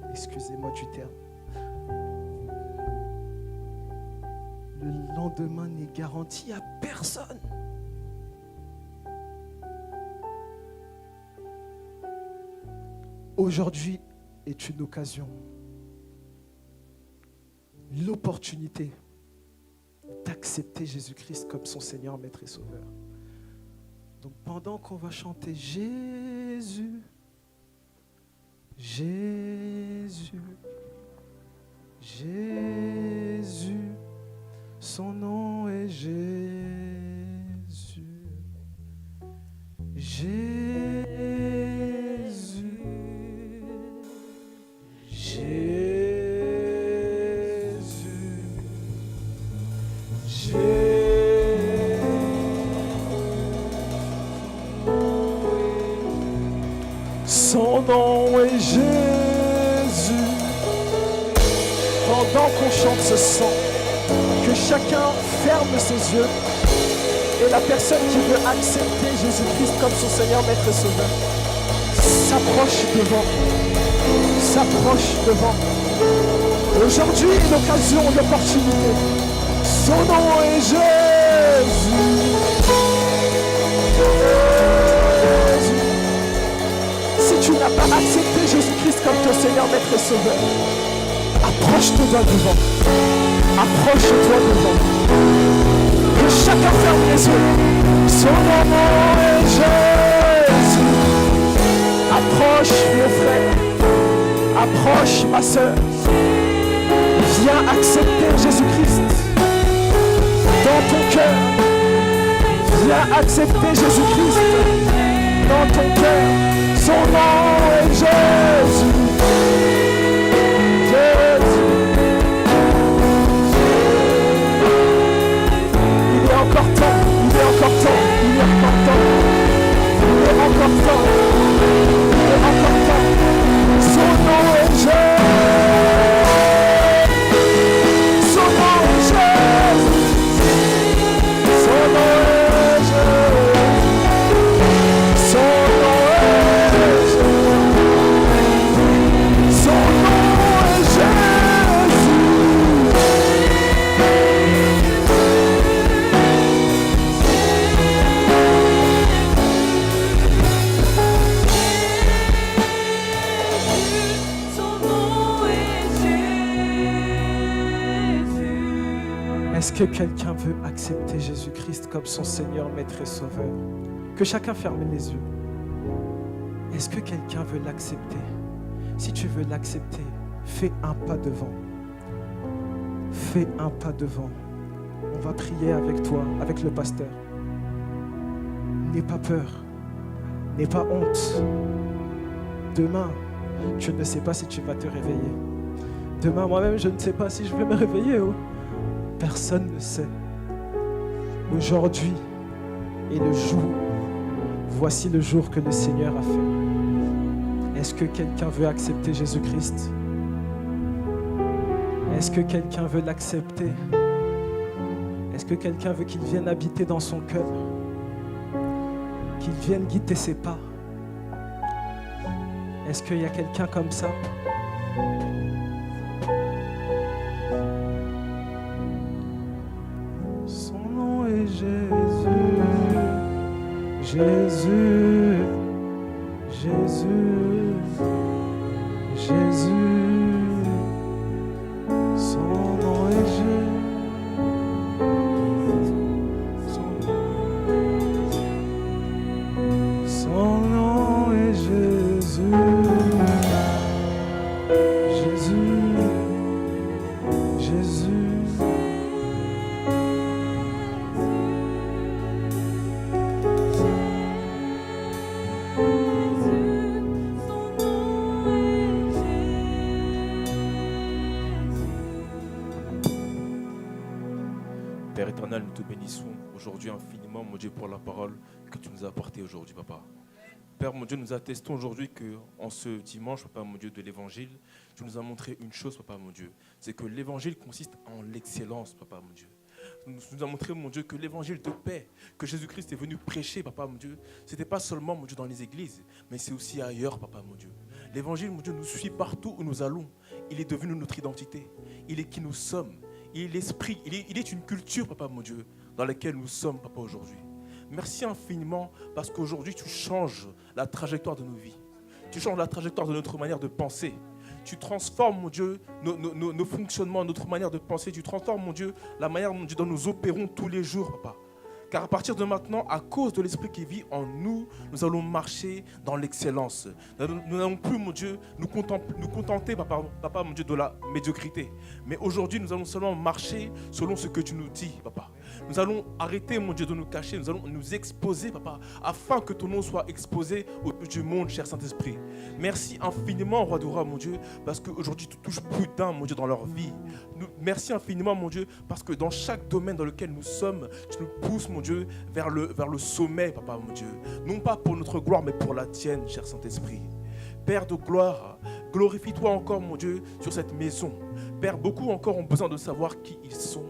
Excusez-moi du terme. Le lendemain n'est garanti à personne. Aujourd'hui est une occasion, l'opportunité d'accepter Jésus-Christ comme son Seigneur, Maître et Sauveur. Donc pendant qu'on va chanter Jésus, Jésus, Jésus, son nom est Jésus, Jésus, son nom est Jésus. Pendant qu'on chante ce chant, que chacun ferme ses yeux et la personne qui veut accepter Jésus-Christ comme son Seigneur, Maître et Sauveur s'approche devant. Aujourd'hui est l'occasion, l'opportunité. Son nom est Jésus. Si tu n'as pas accepté Jésus-Christ comme ton Seigneur, Maître et Sauveur, approche-toi devant. Approche-toi devant. Que chacun ferme les yeux. Son nom est Jésus. Approche mon frère. Approche ma soeur. Viens accepter Jésus-Christ dans ton cœur. Viens accepter Jésus-Christ dans ton cœur. Son nom est Jésus. Jésus. Il est encore temps. Il est encore temps. Il est encore temps. Il est encore temps. Il est encore temps. Son nom est Jésus. Son nom est Jésus. Son nom est Jésus. Son nom est Jésus. Son nom est Jésus. Son nom est Jésus. Est-ce que quelqu'un veut accepter Jésus-Christ comme son Seigneur, Maître et Sauveur? Que chacun ferme les yeux. Est-ce que quelqu'un veut l'accepter? Si tu veux l'accepter, fais un pas devant. Fais un pas devant. On va prier avec toi, avec le pasteur. N'aie pas peur. N'aie pas honte. Demain, tu ne sais pas si tu vas te réveiller. Demain, moi-même, je ne sais pas si je vais me réveiller. Oh. Personne ne sait. Aujourd'hui est le jour. Voici le jour que le Seigneur a fait. Est-ce que quelqu'un veut accepter Jésus-Christ? Est-ce que quelqu'un veut l'accepter? Est-ce que quelqu'un veut qu'il vienne habiter dans son cœur? Qu'il vienne guider ses pas? Est-ce qu'il y a quelqu'un comme ça? Son nom est Jésus. Jésus, Jésus, Jésus, son nom est Jésus. Son nom est Jésus, Jésus, Jésus. Père éternel, nous te bénissons aujourd'hui infiniment, mon Dieu, pour la parole que tu nous as apportée aujourd'hui, Papa. Père, mon Dieu, nous attestons aujourd'hui qu'en ce dimanche, Papa, mon Dieu, de l'Évangile, tu nous as montré une chose, Papa, mon Dieu. C'est que l'Évangile consiste en l'excellence, Papa, mon Dieu. Tu nous as montré, mon Dieu, que l'Évangile de paix, que Jésus-Christ est venu prêcher, Papa, mon Dieu, ce n'était pas seulement, mon Dieu, dans les églises, mais c'est aussi ailleurs, Papa, mon Dieu. L'Évangile, mon Dieu, nous suit partout où nous allons. Il est devenu notre identité. Il est qui nous sommes. Il est l'esprit. Il est une culture, Papa, mon Dieu, dans laquelle nous sommes, Papa, aujourd'hui. Merci infiniment parce qu'aujourd'hui, tu changes la trajectoire de nos vies. Tu changes la trajectoire de notre manière de penser. Tu transformes, mon Dieu, nos fonctionnements, notre manière de penser. Tu transformes, mon Dieu, la manière, mon Dieu, dont nous opérons tous les jours, Papa. Car à partir de maintenant, à cause de l'Esprit qui vit en nous, nous allons marcher dans l'excellence. Nous n'allons plus, mon Dieu, nous contenter, papa, mon Dieu, de la médiocrité. Mais aujourd'hui, nous allons seulement marcher selon ce que tu nous dis, Papa. Nous allons arrêter, mon Dieu, de nous cacher. Nous allons nous exposer, Papa, afin que ton nom soit exposé au Dieu du monde, cher Saint-Esprit. Merci infiniment, Roi de Roi, mon Dieu, parce qu'aujourd'hui, tu touches plus d'un, mon Dieu, dans leur vie. Merci infiniment, mon Dieu, parce que dans chaque domaine dans lequel nous sommes, tu nous pousses, mon Dieu, vers le sommet, Papa, mon Dieu. Non pas pour notre gloire, mais pour la tienne, cher Saint-Esprit. Père de gloire, glorifie-toi encore, mon Dieu, sur cette maison. Père, beaucoup encore ont besoin de savoir qui ils sont.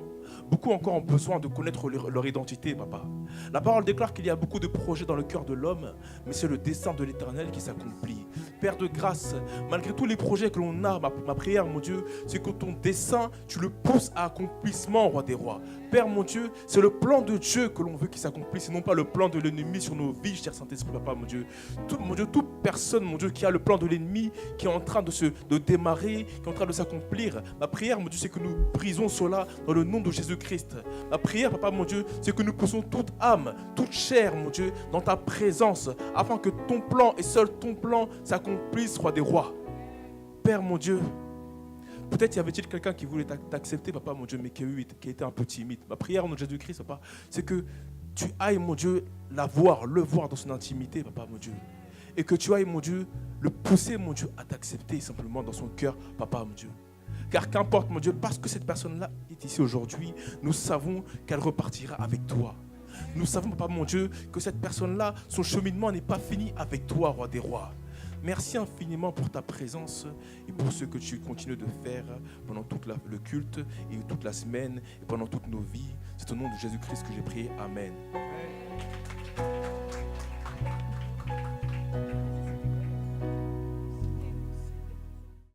Beaucoup encore ont besoin de connaître leur identité, Papa. La parole déclare qu'il y a beaucoup de projets dans le cœur de l'homme, mais c'est le dessein de l'Éternel qui s'accomplit. Père de grâce, malgré tous les projets que l'on a, ma prière, mon Dieu, c'est que ton dessein, tu le pousses à accomplissement, Roi des rois. Père, mon Dieu, c'est le plan de Dieu que l'on veut qu'il s'accomplisse, et non pas le plan de l'ennemi sur nos vies, cher Saint-Esprit, Papa, mon Dieu. Toute personne, mon Dieu, qui a le plan de l'ennemi, qui est en train de démarrer, qui est en train de s'accomplir, ma prière, mon Dieu, c'est que nous brisons cela dans le nom de Jésus-Christ. Ma prière, Papa, mon Dieu, c'est que nous poussons toute âme, toute chair, mon Dieu, dans ta présence, afin que ton plan et seul ton plan s'accomplisse, Roi des rois. Père, mon Dieu, peut-être y avait-il quelqu'un qui voulait t'accepter, Papa, mon Dieu, mais qui était un peu timide. Ma prière, mon Jésus-Christ, Papa, c'est que tu ailles, mon Dieu, le voir dans son intimité, Papa, mon Dieu. Et que tu ailles, mon Dieu, le pousser, mon Dieu, à t'accepter simplement dans son cœur, Papa, mon Dieu. Car qu'importe, mon Dieu, parce que cette personne-là est ici aujourd'hui, nous savons qu'elle repartira avec toi. Nous savons, Papa, mon Dieu, que cette personne-là, son cheminement n'est pas fini avec toi, Roi des rois. Merci infiniment pour ta présence et pour ce que tu continues de faire pendant tout le culte et toute la semaine et pendant toutes nos vies. C'est au nom de Jésus-Christ que j'ai prié. Amen.